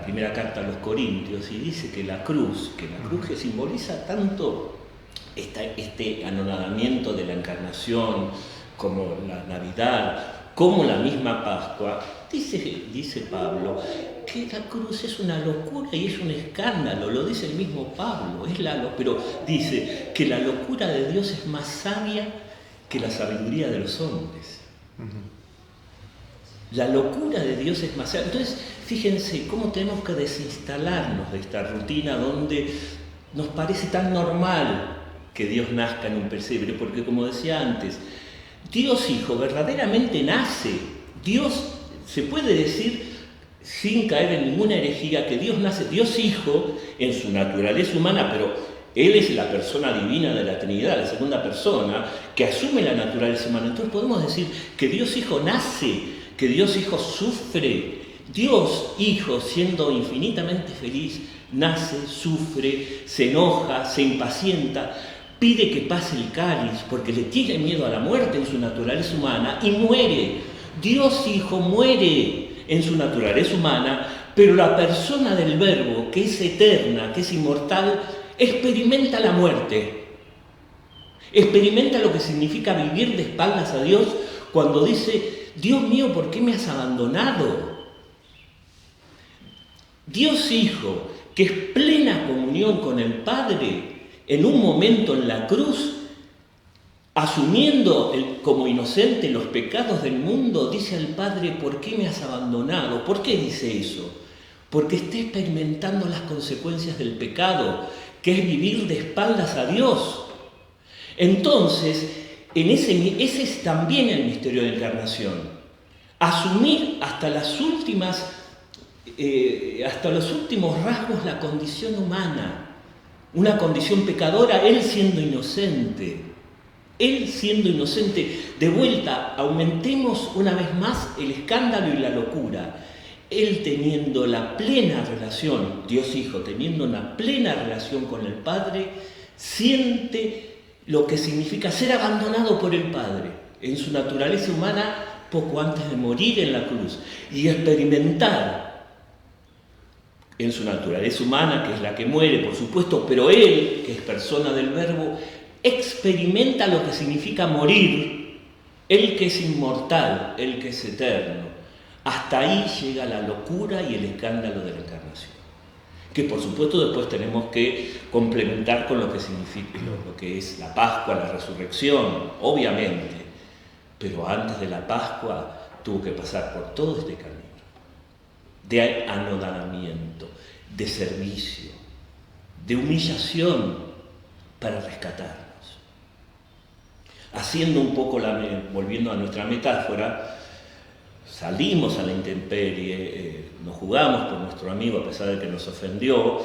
primera carta a los Corintios, y dice que la cruz que simboliza tanto este anonadamiento de la encarnación, como la Navidad, como la misma Pascua, dice Pablo que la cruz es una locura y es un escándalo, lo dice el mismo Pablo, pero dice que la locura de Dios es más sabia que la sabiduría de los hombres. La locura de Dios es más sabia. Entonces, fíjense cómo tenemos que desinstalarnos de esta rutina donde nos parece tan normal que Dios nazca en un pesebre, porque como decía antes, Dios Hijo verdaderamente nace. Dios, se puede decir, sin caer en ninguna herejía, que Dios nace, Dios Hijo, en su naturaleza humana, pero Él es la persona divina de la Trinidad, la segunda persona, que asume la naturaleza humana. Entonces podemos decir que Dios Hijo nace, que Dios Hijo sufre. Dios Hijo, siendo infinitamente feliz, nace, sufre, se enoja, se impacienta, pide que pase el cáliz porque le tiene miedo a la muerte en su naturaleza humana y muere. Dios Hijo muere en su naturaleza humana, pero la persona del Verbo, que es eterna, que es inmortal, experimenta la muerte. Experimenta lo que significa vivir de espaldas a Dios cuando dice: Dios mío, ¿por qué me has abandonado? Dios Hijo, que es plena comunión con el Padre, en un momento en la cruz, asumiendo como inocente los pecados del mundo, dice al Padre: ¿por qué me has abandonado? ¿Por qué dice eso? Porque está experimentando las consecuencias del pecado, que es vivir de espaldas a Dios. Entonces, ese es también el misterio de la encarnación. Asumir hasta los últimos rasgos la condición humana, una condición pecadora, Él siendo inocente. Él siendo inocente. De vuelta, aumentemos una vez más el escándalo y la locura. Él teniendo la plena relación, Dios Hijo teniendo una plena relación con el Padre, siente lo que significa ser abandonado por el Padre en su naturaleza humana poco antes de morir en la cruz, y experimentar en su naturaleza humana, que es la que muere, por supuesto, pero Él, que es persona del Verbo, experimenta lo que significa morir, Él que es inmortal, Él que es eterno. Hasta ahí llega la locura y el escándalo de la encarnación, que por supuesto después tenemos que complementar con lo que significa, lo que es la Pascua, la resurrección, obviamente, pero antes de la Pascua tuvo que pasar por todo este camino de anodamiento, de servicio, de humillación para rescatarnos. Haciendo un poco, volviendo a nuestra metáfora, salimos a la intemperie, nos jugamos por nuestro amigo a pesar de que nos ofendió,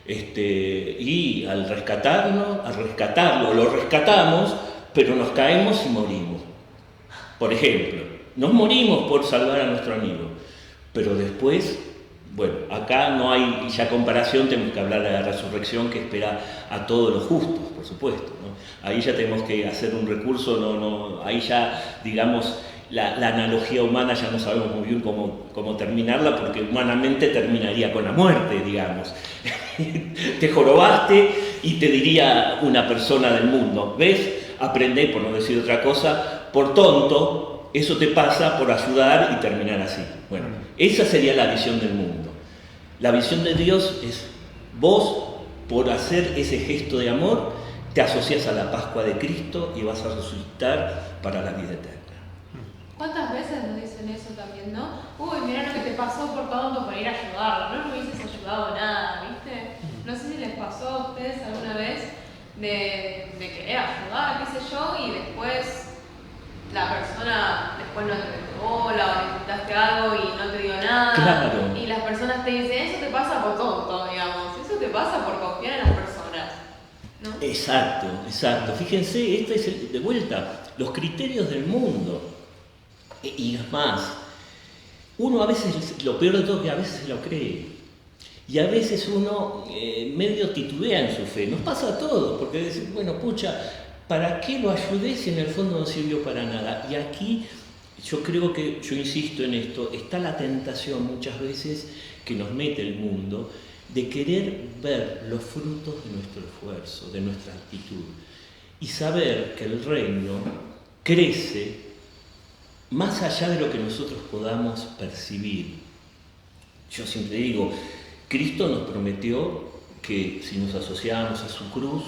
y al rescatarlo, lo rescatamos, pero nos caemos y morimos. Por ejemplo, nos morimos por salvar a nuestro amigo, pero después, bueno, acá no hay ya comparación, tenemos que hablar de la resurrección que espera a todos los justos, por supuesto, ¿no? Ahí ya tenemos que hacer un recurso, ahí ya, digamos, la analogía humana ya no sabemos muy bien cómo terminarla, porque humanamente terminaría con la muerte, digamos. Te jorobaste y te diría una persona del mundo: ¿ves? Aprendé, por no decir otra cosa, por tonto, eso te pasa por ayudar y terminar así. Bueno, esa sería la visión del mundo. La visión de Dios es: vos, por hacer ese gesto de amor, te asocias a la Pascua de Cristo y vas a resucitar para la vida eterna. ¿Cuántas veces nos dicen eso también, no? Uy, mirá lo que te pasó por tonto por ir a ayudarlo, no hubieses ayudado nada, ¿viste? No sé si les pasó a ustedes alguna vez de querer ayudar, qué sé yo, y después la persona después no te dio bola o necesitaste algo y no te dio nada. Claro. Y las personas te dicen: eso te pasa por tonto, digamos, eso te pasa por confiar en las personas, ¿no? Exacto. Fíjense, de vuelta, los criterios del mundo. Y es más, uno a veces, lo peor de todo es que a veces se lo cree. Y a veces uno medio titubea en su fe. Nos pasa a todos, porque decimos: bueno, pucha, ¿para qué lo ayudé si en el fondo no sirvió para nada? Y aquí yo creo que, yo insisto en esto, está la tentación muchas veces que nos mete el mundo de querer ver los frutos de nuestro esfuerzo, de nuestra actitud, y saber que el reino crece más allá de lo que nosotros podamos percibir. Yo siempre digo, Cristo nos prometió que si nos asociábamos a su cruz,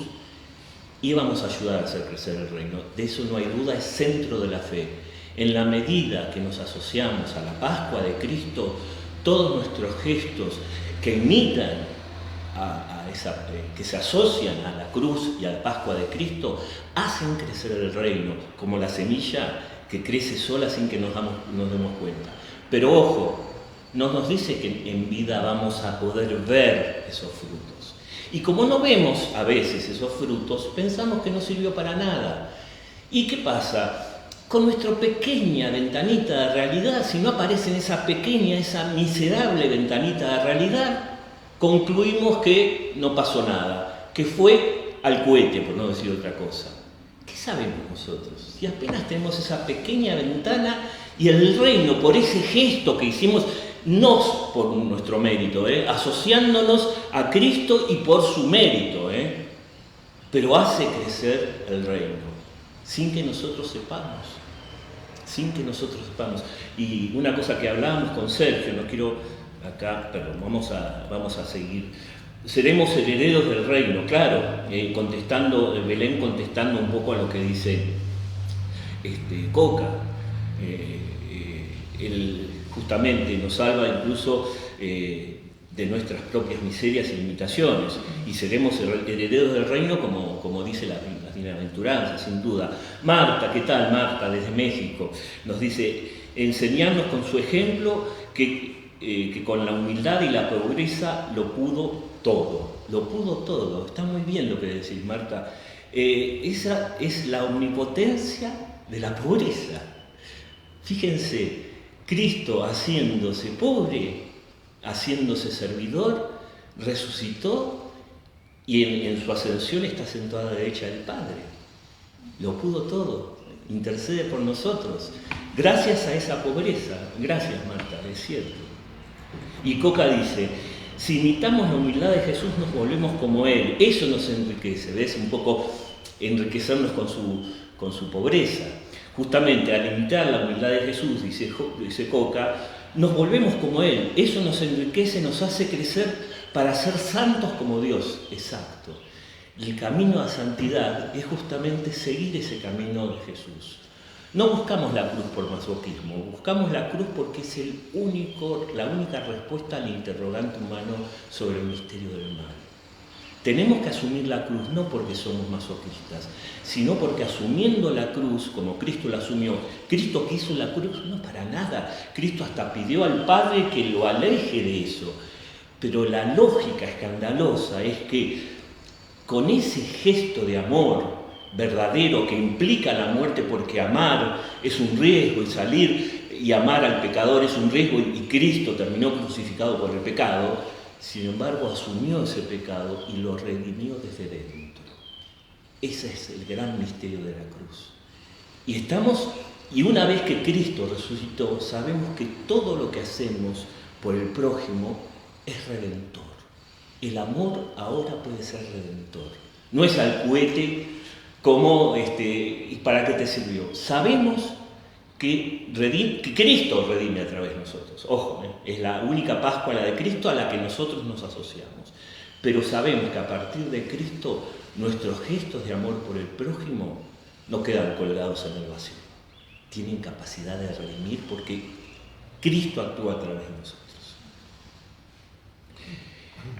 íbamos a ayudar a hacer crecer el reino. De eso no hay duda, es centro de la fe. En la medida que nos asociamos a la Pascua de Cristo, todos nuestros gestos que imitan que se asocian a la cruz y a la Pascua de Cristo, hacen crecer el reino, como la semilla que crece sola sin que nos demos cuenta. Pero ojo, no nos dice que en vida vamos a poder ver esos frutos. Y como no vemos a veces esos frutos, pensamos que no sirvió para nada. ¿Y qué pasa? Con nuestra pequeña ventanita de realidad, si no aparece en esa pequeña, esa miserable ventanita de realidad, concluimos que no pasó nada, que fue al cohete, por no decir otra cosa. ¿Qué sabemos nosotros? Si apenas tenemos esa pequeña ventana y el reino, por ese gesto que hicimos, no por nuestro mérito, asociándonos a Cristo y por su mérito, pero hace crecer el reino, sin que nosotros sepamos. Y una cosa que hablábamos con Sergio, no quiero acá, perdón, vamos a seguir. Seremos herederos del reino, claro, Belén contestando un poco a lo que dice Coca. Él justamente nos salva incluso de nuestras propias miserias y limitaciones, y seremos herederos del reino como dice las bienaventuranzas, sin duda. Marta, ¿qué tal? Marta, desde México, nos dice, enseñarnos con su ejemplo que con la humildad y la pobreza lo pudo todo. Está muy bien lo que decís, Marta. Esa es la omnipotencia de la pobreza. Fíjense, Cristo haciéndose pobre, haciéndose servidor, resucitó y en su ascensión está sentado a la derecha del Padre. Lo pudo todo, intercede por nosotros. Gracias a esa pobreza, gracias Marta, es cierto. Y Coca dice, si imitamos la humildad de Jesús nos volvemos como Él, eso nos enriquece, ¿ves? Un poco enriquecernos con su pobreza. Justamente al imitar la humildad de Jesús, dice Coca, nos volvemos como Él, eso nos enriquece, nos hace crecer para ser santos como Dios, exacto. El camino a santidad es justamente seguir ese camino de Jesús. No buscamos la cruz por masoquismo, buscamos la cruz porque es la única respuesta al interrogante humano sobre el misterio del mal. Tenemos que asumir la cruz no porque somos masoquistas, sino porque asumiendo la cruz, como Cristo la asumió, Cristo quiso la cruz, no para nada. Cristo hasta pidió al Padre que lo aleje de eso. Pero la lógica escandalosa es que con ese gesto de amor verdadero que implica la muerte, porque amar es un riesgo y salir y amar al pecador es un riesgo, y Cristo terminó crucificado por el pecado, sin embargo asumió ese pecado y lo redimió desde dentro. Ese es el gran misterio de la cruz. Y una vez que Cristo resucitó, sabemos que todo lo que hacemos por el prójimo es redentor. El amor ahora puede ser redentor. No es al cohete como, ¿y para qué te sirvió? Sabemos que Cristo redime a través de nosotros. Ojo, es la única Pascua, la de Cristo, a la que nosotros nos asociamos. Pero sabemos que a partir de Cristo, nuestros gestos de amor por el prójimo no quedan colgados en el vacío. Tienen capacidad de redimir porque Cristo actúa a través de nosotros.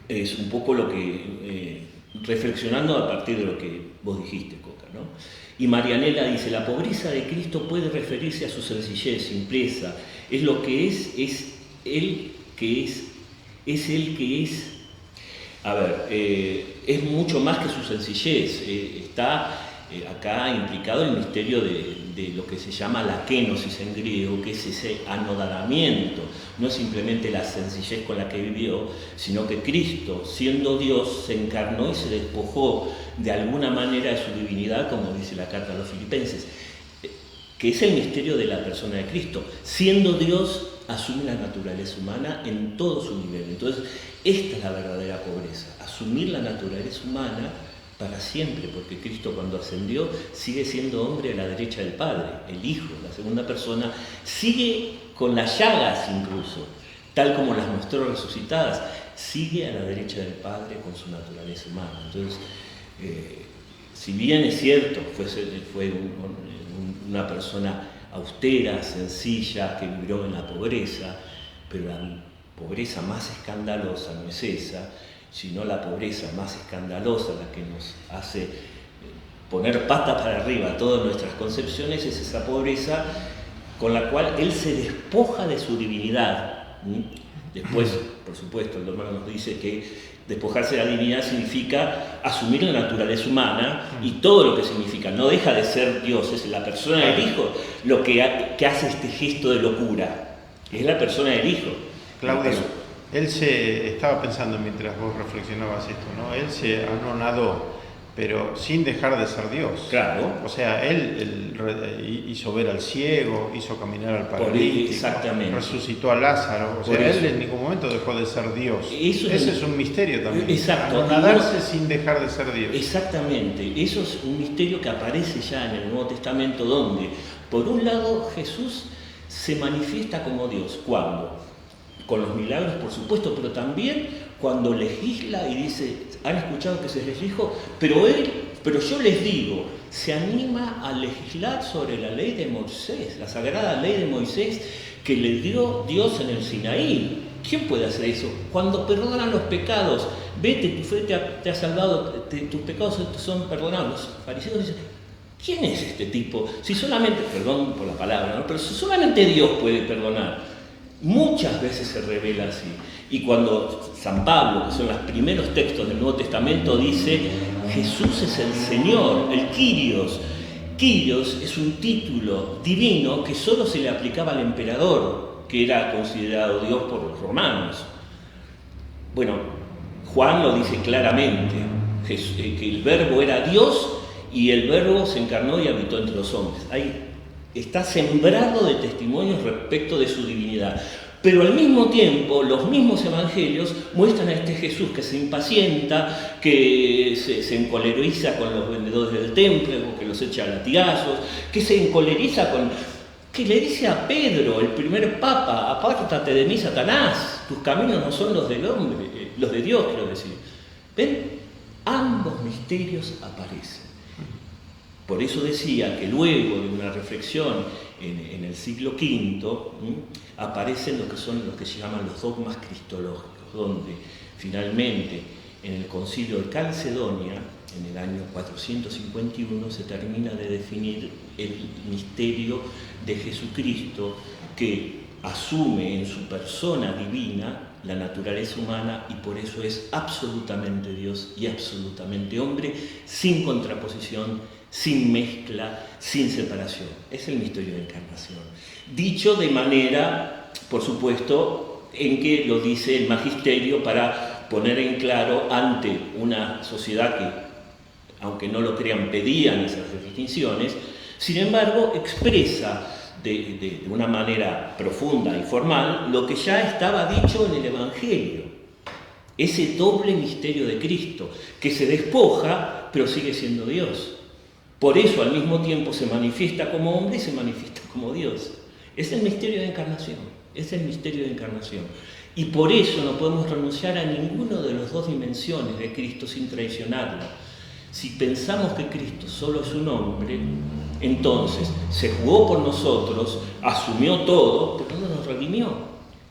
Es un poco lo que, reflexionando a partir de lo que vos dijiste, Coca, ¿no? Y Marianela dice, la pobreza de Cristo puede referirse a su sencillez, simpleza, es lo que es Él que es. A ver, es mucho más que su sencillez, está acá implicado el misterio de lo que se llama la kenosis en griego, que es ese anodonamiento, no es simplemente la sencillez con la que vivió, sino que Cristo, siendo Dios, se encarnó y se despojó de alguna manera de su divinidad, como dice la carta a los Filipenses, que es el misterio de la persona de Cristo. Siendo Dios, asume la naturaleza humana en todo su nivel. Entonces, esta es la verdadera pobreza, asumir la naturaleza humana para siempre, porque Cristo cuando ascendió sigue siendo hombre a la derecha del Padre, el Hijo, la segunda persona, sigue con las llagas incluso, tal como las mostró resucitadas, sigue a la derecha del Padre con su naturaleza humana. Entonces, si bien es cierto, fue una persona austera, sencilla, que vivió en la pobreza, pero la pobreza más escandalosa no es esa, sino la pobreza más escandalosa, la que nos hace poner patas para arriba todas nuestras concepciones, es esa pobreza con la cual Él se despoja de su divinidad. Después, por supuesto, el hermano nos dice que despojarse de la divinidad significa asumir la naturaleza humana y todo lo que significa. No deja de ser Dios, es la persona del Hijo lo que hace este gesto de locura. Es la persona del Hijo. Claudio, él se estaba pensando mientras vos reflexionabas esto, ¿no? Él se anonadó, pero sin dejar de ser Dios. Claro. O sea, él hizo ver al ciego, hizo caminar al paralítico, exactamente, resucitó a Lázaro. O sea, él en ningún momento dejó de ser Dios. Ese es un misterio también. Exacto. Anonadarse sin dejar de ser Dios. Exactamente. Eso es un misterio que aparece ya en el Nuevo Testamento, donde, por un lado, Jesús se manifiesta como Dios. ¿Cuándo? Con los milagros, por supuesto, pero también cuando legisla y dice, han escuchado que se les dijo, pero yo les digo, se anima a legislar sobre la ley de Moisés, la sagrada ley de Moisés que le dio Dios en el Sinaí. ¿Quién puede hacer eso? Cuando perdonan los pecados, vete, tu fe te ha salvado, tus pecados son perdonados. Los fariseos dicen, ¿quién es este tipo? Si solamente, perdón por la palabra, ¿no? Pero si solamente Dios puede perdonar. Muchas veces se revela así. Y cuando San Pablo, que son los primeros textos del Nuevo Testamento, dice Jesús es el Señor, el Kyrios. Kyrios es un título divino que solo se le aplicaba al emperador, que era considerado Dios por los romanos. Bueno, Juan lo dice claramente, que el Verbo era Dios y el Verbo se encarnó y habitó entre los hombres. Ahí está sembrado de testimonios respecto de su divinidad. Pero al mismo tiempo, los mismos evangelios muestran a este Jesús que se impacienta, que se encoleriza con los vendedores del templo, que los echa a latigazos, que se encoleriza que le dice a Pedro, el primer papa, apártate de mí, Satanás, tus caminos no son los del hombre, los de Dios, quiero decir. ¿Ven? Ambos misterios aparecen. Por eso decía que luego de una reflexión en el siglo V aparecen lo que se llaman los dogmas cristológicos, donde finalmente en el concilio de Calcedonia, en el año 451, se termina de definir el misterio de Jesucristo, que asume en su persona divina la naturaleza humana y por eso es absolutamente Dios y absolutamente hombre, sin contraposición, sin mezcla, sin separación. Es el misterio de la encarnación. Dicho de manera, por supuesto, en que lo dice el magisterio para poner en claro ante una sociedad que, aunque no lo crean, pedían esas distinciones, sin embargo, expresa de una manera profunda y formal lo que ya estaba dicho en el Evangelio. Ese doble misterio de Cristo, que se despoja, pero sigue siendo Dios. Por eso al mismo tiempo se manifiesta como hombre y se manifiesta como Dios. Es el misterio de encarnación, es el misterio de encarnación. Y por eso no podemos renunciar a ninguno de las dos dimensiones de Cristo sin traicionarlo. Si pensamos que Cristo solo es un hombre, entonces se jugó por nosotros, asumió todo, pero no nos redimió.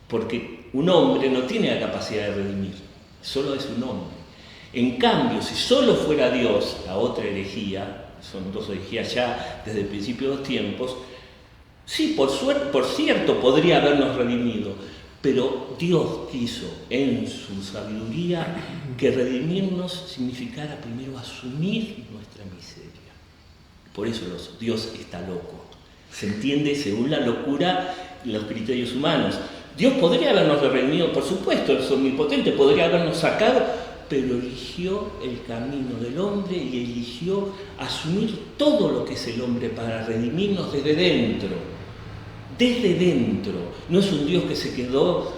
Porque un hombre no tiene la capacidad de redimir, solo es un hombre. En cambio, si solo fuera Dios, la otra herejía, son dos herejías ya desde el principio de los tiempos, sí, por cierto, podría habernos redimido, pero Dios quiso en su sabiduría que redimirnos significara primero asumir nuestra miseria. Por eso Dios está loco. Se entiende según la locura y los criterios humanos. Dios podría habernos redimido, por supuesto, es omnipotente, podría habernos sacado, pero eligió el camino del hombre y eligió asumir todo lo que es el hombre para redimirnos desde dentro. Desde dentro. No es un Dios que se quedó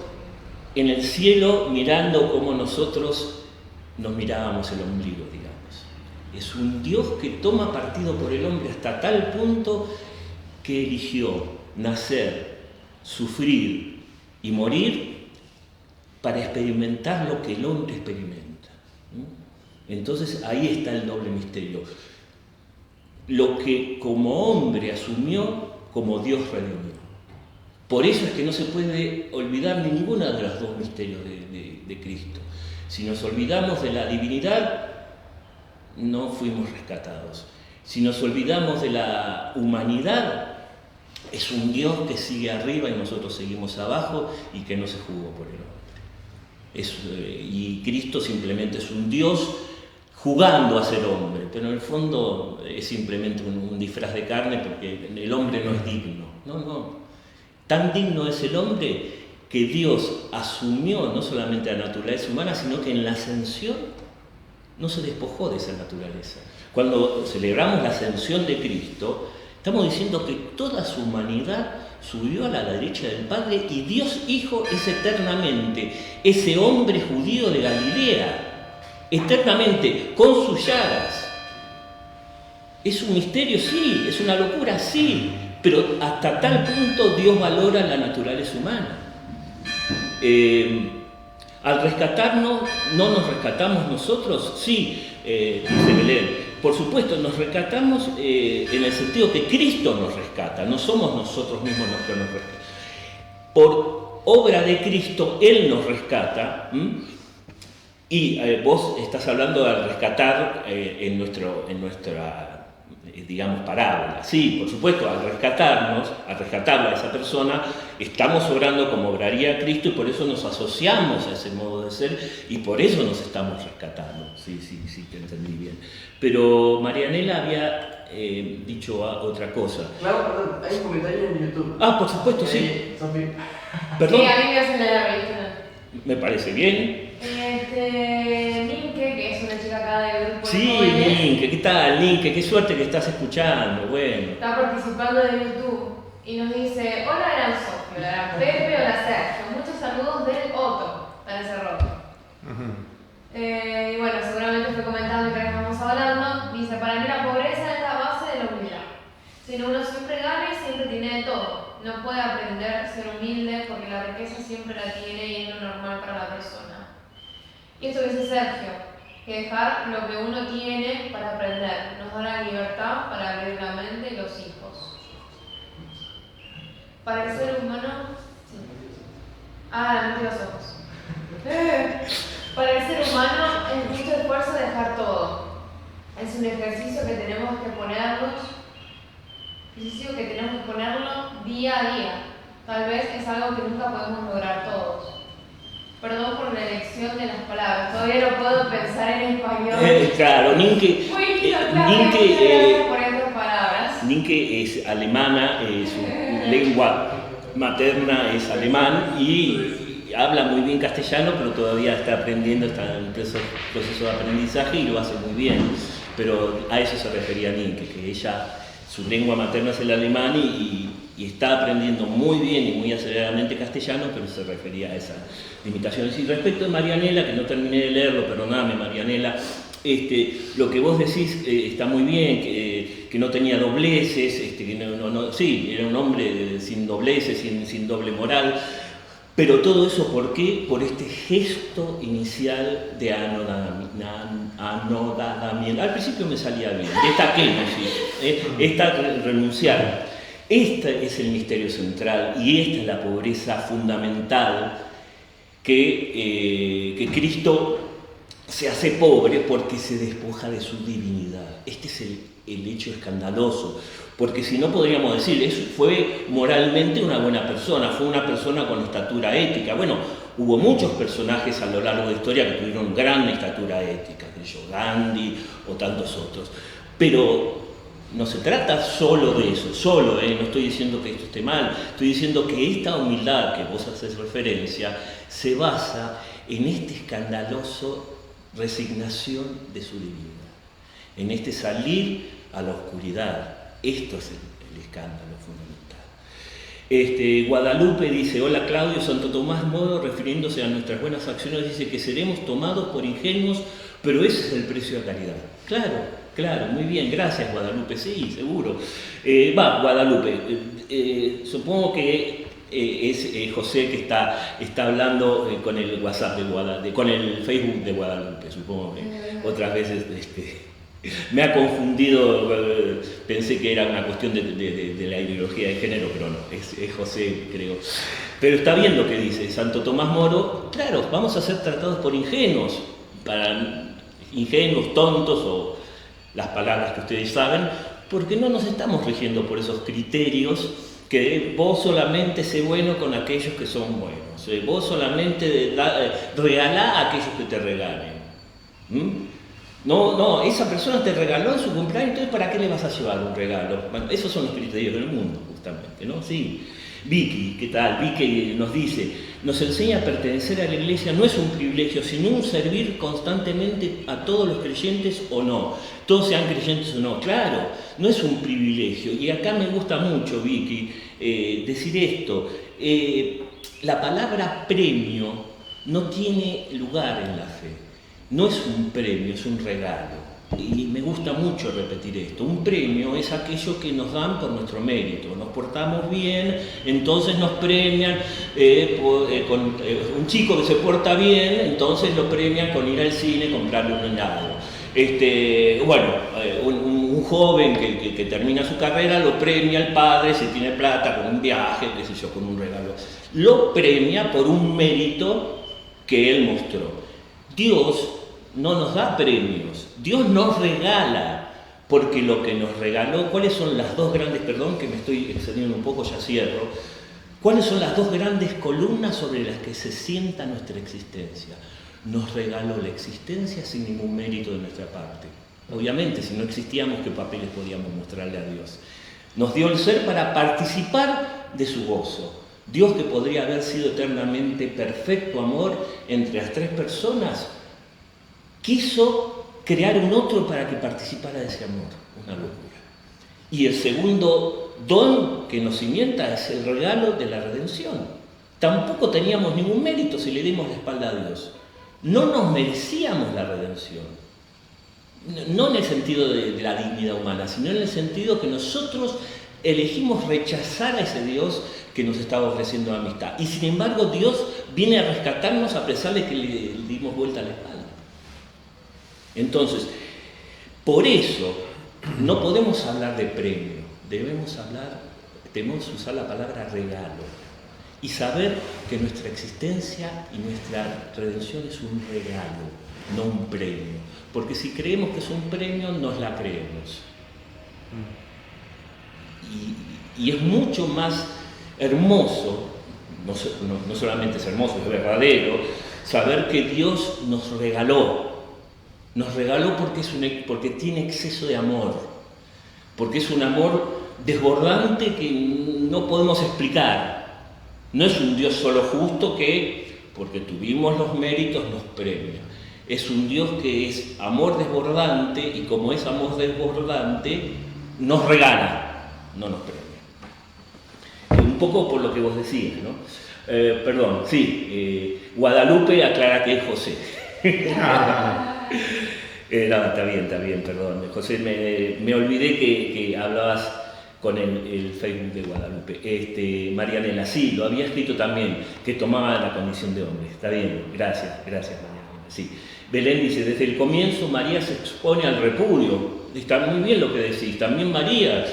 en el cielo mirando como nosotros nos mirábamos el ombligo, digamos. Es un Dios que toma partido por el hombre hasta tal punto que eligió nacer, sufrir y morir para experimentar lo que el hombre experimenta. Entonces ahí está el doble misterio. Lo que como hombre asumió, como Dios redimió. Por eso es que no se puede olvidar ninguno de los dos misterios de Cristo. Si nos olvidamos de la divinidad, no fuimos rescatados. Si nos olvidamos de la humanidad, es un Dios que sigue arriba y nosotros seguimos abajo y que no se jugó por el hombre. Y Cristo simplemente es un Dios jugando a ser hombre, pero en el fondo es simplemente un disfraz de carne porque el hombre no es digno. No. Tan digno es el hombre que Dios asumió no solamente la naturaleza humana, sino que en la ascensión no se despojó de esa naturaleza. Cuando celebramos la ascensión de Cristo, estamos diciendo que toda su humanidad subió a la derecha del Padre y Dios Hijo es eternamente ese hombre judío de Galilea, eternamente, con sus llagas. Es un misterio, sí, es una locura, sí, pero hasta tal punto Dios valora la naturaleza humana. Al rescatarnos, ¿no nos rescatamos nosotros? Sí, dice Belén. Por supuesto, nos rescatamos en el sentido que Cristo nos rescata, no somos nosotros mismos los que nos rescatan. Por obra de Cristo, Él nos rescata. Y vos estás hablando de rescatar en nuestra, digamos, parábola. Sí, por supuesto, al rescatarla a esa persona, estamos obrando como obraría Cristo y por eso nos asociamos a ese modo de ser y por eso nos estamos rescatando. Sí, te entendí bien. Pero Marianela había dicho otra cosa. Claro, perdón, hay un comentario en YouTube. Ah, por supuesto, sí. Perdón. Sí, a mí me hacen la revista. Me parece bien. Ninke, que es una chica acá del grupo de Sí, jóvenes, Ninke, ¿qué tal, Ninke? Qué suerte que estás escuchando, bueno. está participando de YouTube y nos dice: hola, gran Sofía, hola, gran Pepe, hola, Sergio. Muchos saludos del Otto, parece roto. Y bueno, seguramente fue comentando que estamos hablando. Dice: para mí la pobreza es la base de la humildad. Si uno siempre gana y siempre tiene de todo. No puede aprender a ser humilde porque la riqueza siempre la tiene y es lo normal para la persona. Y esto que dice Sergio, que dejar lo que uno tiene para aprender nos da la libertad para abrir la mente y los hijos. Para el ser humano... Sí. La mente y los ojos. Para el ser humano es mucho esfuerzo dejar todo. Es un ejercicio que tenemos que ponerlo día a día. Tal vez es algo que nunca podemos lograr todos. Perdón por la elección de las palabras, todavía no puedo pensar en español. Claro, Ninke, gracias por estas palabras. Ninke es alemana, su lengua materna es alemán y habla muy bien castellano, pero todavía está aprendiendo, está en proceso de aprendizaje y lo hace muy bien. Pero a eso se refería Ninke, que ella, su lengua materna es el alemán y está aprendiendo muy bien y muy aceleradamente castellano, pero se refería a esas limitaciones. Y respecto a Marianela, que no terminé de leerlo, perdóname Marianela, lo que vos decís está muy bien, que no tenía dobleces, sí, era un hombre sin dobleces, sin doble moral, pero todo eso, ¿por qué? Por este gesto inicial de anodamiento. Al principio me salía bien, esta esta renunciar. Este es el misterio central y esta es la pobreza fundamental que Cristo se hace pobre porque se despoja de su divinidad. Este es el hecho escandaloso, porque si no podríamos decir, fue moralmente una buena persona, fue una persona con estatura ética. Bueno, hubo muchos personajes a lo largo de la historia que tuvieron gran estatura ética, Gandhi o tantos otros, pero no se trata solo de eso, no estoy diciendo que esto esté mal, estoy diciendo que esta humildad que vos haces referencia se basa en este escandaloso resignación de su divinidad, en este salir a la oscuridad. Esto es el escándalo fundamental. Guadalupe dice: hola Claudio, Santo Tomás Moro, refiriéndose a nuestras buenas acciones, dice que seremos tomados por ingenuos, pero ese es el precio de la caridad. Claro, muy bien, gracias Guadalupe, sí, seguro. Guadalupe, supongo que es José que está hablando con el WhatsApp de Guadalupe, con el Facebook de Guadalupe, supongo que otras veces me ha confundido, pensé que era una cuestión de la ideología de género, pero no, es José, creo. Pero está bien lo que dice Santo Tomás Moro, claro, vamos a ser tratados por ingenuos, tontos o las palabras que ustedes saben, porque no nos estamos rigiendo por esos criterios que vos solamente sé bueno con aquellos que son buenos, vos solamente regalá a aquellos que te regalen. No, esa persona te regaló en su cumpleaños, entonces ¿para qué le vas a llevar un regalo? Bueno, esos son los criterios del mundo, justamente, ¿no? Sí. Vicky, ¿qué tal? Vicky nos dice, nos enseña a pertenecer a la iglesia no es un privilegio, sino un servir constantemente a todos los creyentes o no, todos sean creyentes o no, claro, no es un privilegio. Y acá me gusta mucho, Vicky, decir esto, la palabra premio no tiene lugar en la fe, no es un premio, es un regalo. Y me gusta mucho repetir esto. Un premio es aquello que nos dan por nuestro mérito. Nos portamos bien, entonces nos premian. Un chico que se porta bien, entonces lo premian con ir al cine, comprarle un helado. Un joven que termina su carrera lo premia el padre, si tiene plata, con un viaje, qué sé yo, con un regalo. Lo premia por un mérito que él mostró. Dios no nos da premios, Dios nos regala, porque lo que nos regaló, ¿cuáles son las dos grandes, perdón que me estoy excediendo un poco, ya cierro, cuáles son las dos grandes columnas sobre las que se sienta nuestra existencia? Nos regaló la existencia sin ningún mérito de nuestra parte. Obviamente, si no existíamos, ¿qué papeles podíamos mostrarle a Dios? Nos dio el ser para participar de su gozo. Dios, que podría haber sido eternamente perfecto amor entre las tres personas, quiso crear un otro para que participara de ese amor, una locura. Y el segundo don que nos cimienta es el regalo de la redención. Tampoco teníamos ningún mérito si le dimos la espalda a Dios. No nos merecíamos la redención. No en el sentido de la dignidad humana, sino en el sentido que nosotros elegimos rechazar a ese Dios que nos estaba ofreciendo amistad. Y sin embargo Dios viene a rescatarnos a pesar de que le dimos vuelta a la espalda. Entonces, por eso no podemos hablar de premio, debemos usar la palabra regalo y saber que nuestra existencia y nuestra redención es un regalo, no un premio. Porque si creemos que es un premio, nos la creemos. Y es mucho más hermoso, no solamente es hermoso, es verdadero, saber que Dios nos regaló porque tiene exceso de amor, porque es un amor desbordante que no podemos explicar. No es un Dios solo justo que, porque tuvimos los méritos, nos premia. Es un Dios que es amor desbordante y como es amor desbordante, nos regala, no nos premia. Un poco por lo que vos decías, ¿no? Guadalupe aclara que es José. No, está bien, perdón. José, me olvidé que hablabas con el Facebook de Guadalupe. Marianela, sí, lo había escrito también, que tomaba la condición de hombre. Está bien, gracias Marianela, sí. Belén dice, desde el comienzo María se expone al repudio. Está muy bien lo que decís, también María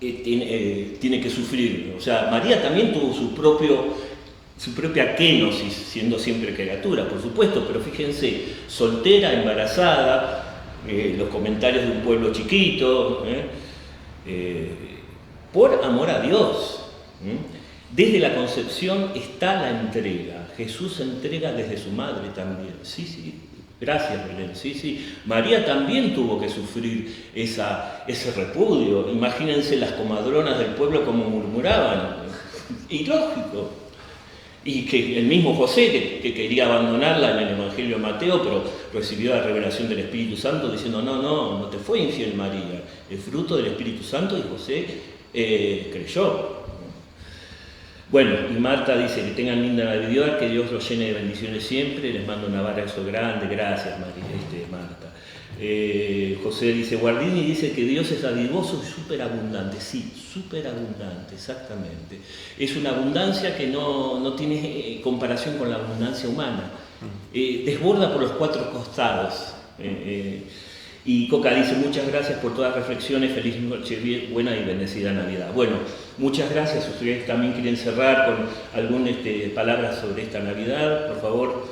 tiene que sufrir. O sea, María también tuvo su propia kenosis, siendo siempre criatura, por supuesto, pero fíjense, soltera, embarazada, los comentarios de un pueblo chiquito, por amor a Dios. Desde la concepción está la entrega. Jesús se entrega desde su madre también. Sí, gracias Belén. Sí. María también tuvo que sufrir ese repudio. Imagínense las comadronas del pueblo como murmuraban. Ilógico. Y que el mismo José, que quería abandonarla en el Evangelio de Mateo, pero recibió la revelación del Espíritu Santo diciendo, no te fue infiel María, el fruto del Espíritu Santo, y José creyó. Bueno, y Marta dice que tengan linda Navidad, que Dios los llene de bendiciones siempre, les mando un abrazo grande, gracias Marta. José dice, Guardini dice que Dios es dadivoso y superabundante. Sí, superabundante, exactamente. Es una abundancia que no tiene comparación con la abundancia humana. Desborda por los cuatro costados. Y Coca dice, muchas gracias por todas las reflexiones, feliz noche, buena y bendecida Navidad. Bueno, muchas gracias. Ustedes también quieren cerrar con algunas palabras sobre esta Navidad, por favor.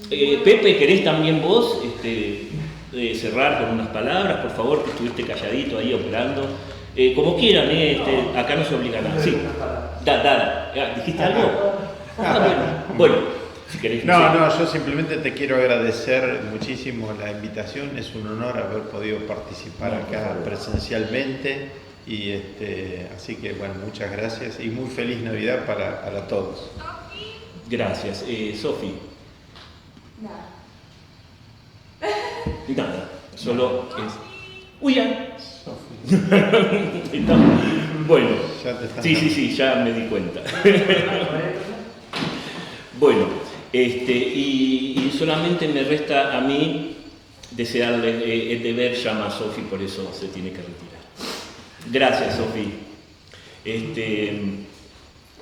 Pepe, ¿querés también vos cerrar con unas palabras, por favor, que estuviste calladito ahí operando? Como quieran, acá no se obliga a nada. Sí. ¿Dijiste algo? Bueno, si querés. No, yo simplemente te quiero agradecer muchísimo la invitación. Es un honor haber podido participar acá presencialmente. Y así que bueno, muchas gracias y muy feliz Navidad para todos. Gracias. Sofi. Nada, solo es... ¡Uy, ya! Bueno, sí, ya me di cuenta. Bueno, y solamente me resta a mí desearle, el deber llama a Sofi, por eso se tiene que retirar. Gracias, Sofi.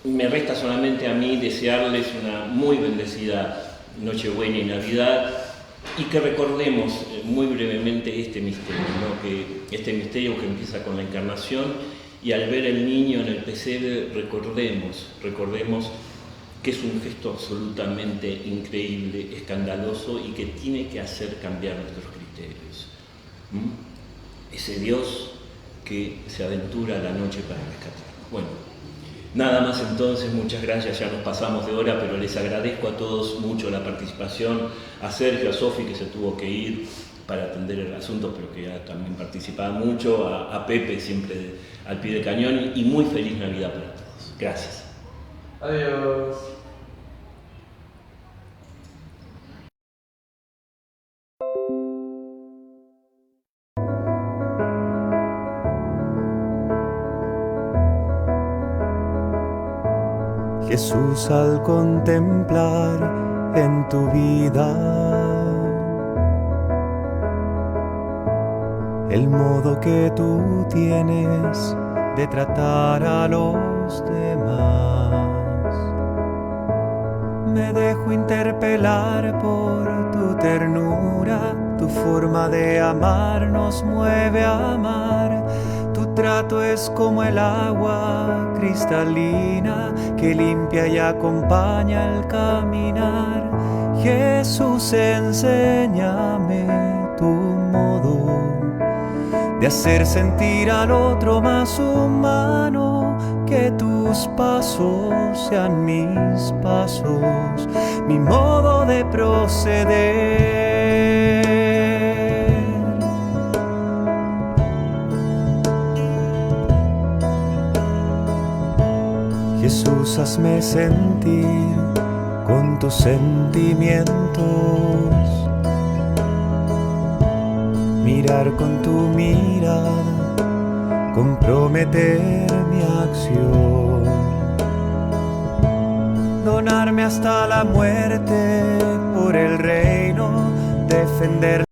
Me resta solamente a mí desearles una muy bendecida Nochebuena y Navidad y que recordemos muy brevemente este misterio, ¿no? Que este misterio que empieza con la encarnación y al ver el niño en el pesebre recordemos que es un gesto absolutamente increíble, escandaloso y que tiene que hacer cambiar nuestros criterios. Ese Dios que se aventura a la noche para rescatarnos. Bueno, nada más entonces, muchas gracias, ya nos pasamos de hora, pero les agradezco a todos mucho la participación, a Sergio, a Sofi que se tuvo que ir para atender el asunto, pero que ya también participaba mucho, a Pepe siempre al pie del cañón y muy feliz Navidad para todos. Gracias. Adiós. Jesús, al contemplar en tu vida el modo que tú tienes de tratar a los demás, me dejo interpelar por tu ternura, tu forma de amar nos mueve a amar. Tu trato es como el agua cristalina que limpia y acompaña el caminar. Jesús, enséñame tu modo de hacer sentir al otro más humano, que tus pasos sean mis pasos, mi modo de proceder. Jesús, hazme sentir con tus sentimientos, mirar con tu mirada, comprometer mi acción, donarme hasta la muerte por el reino, defender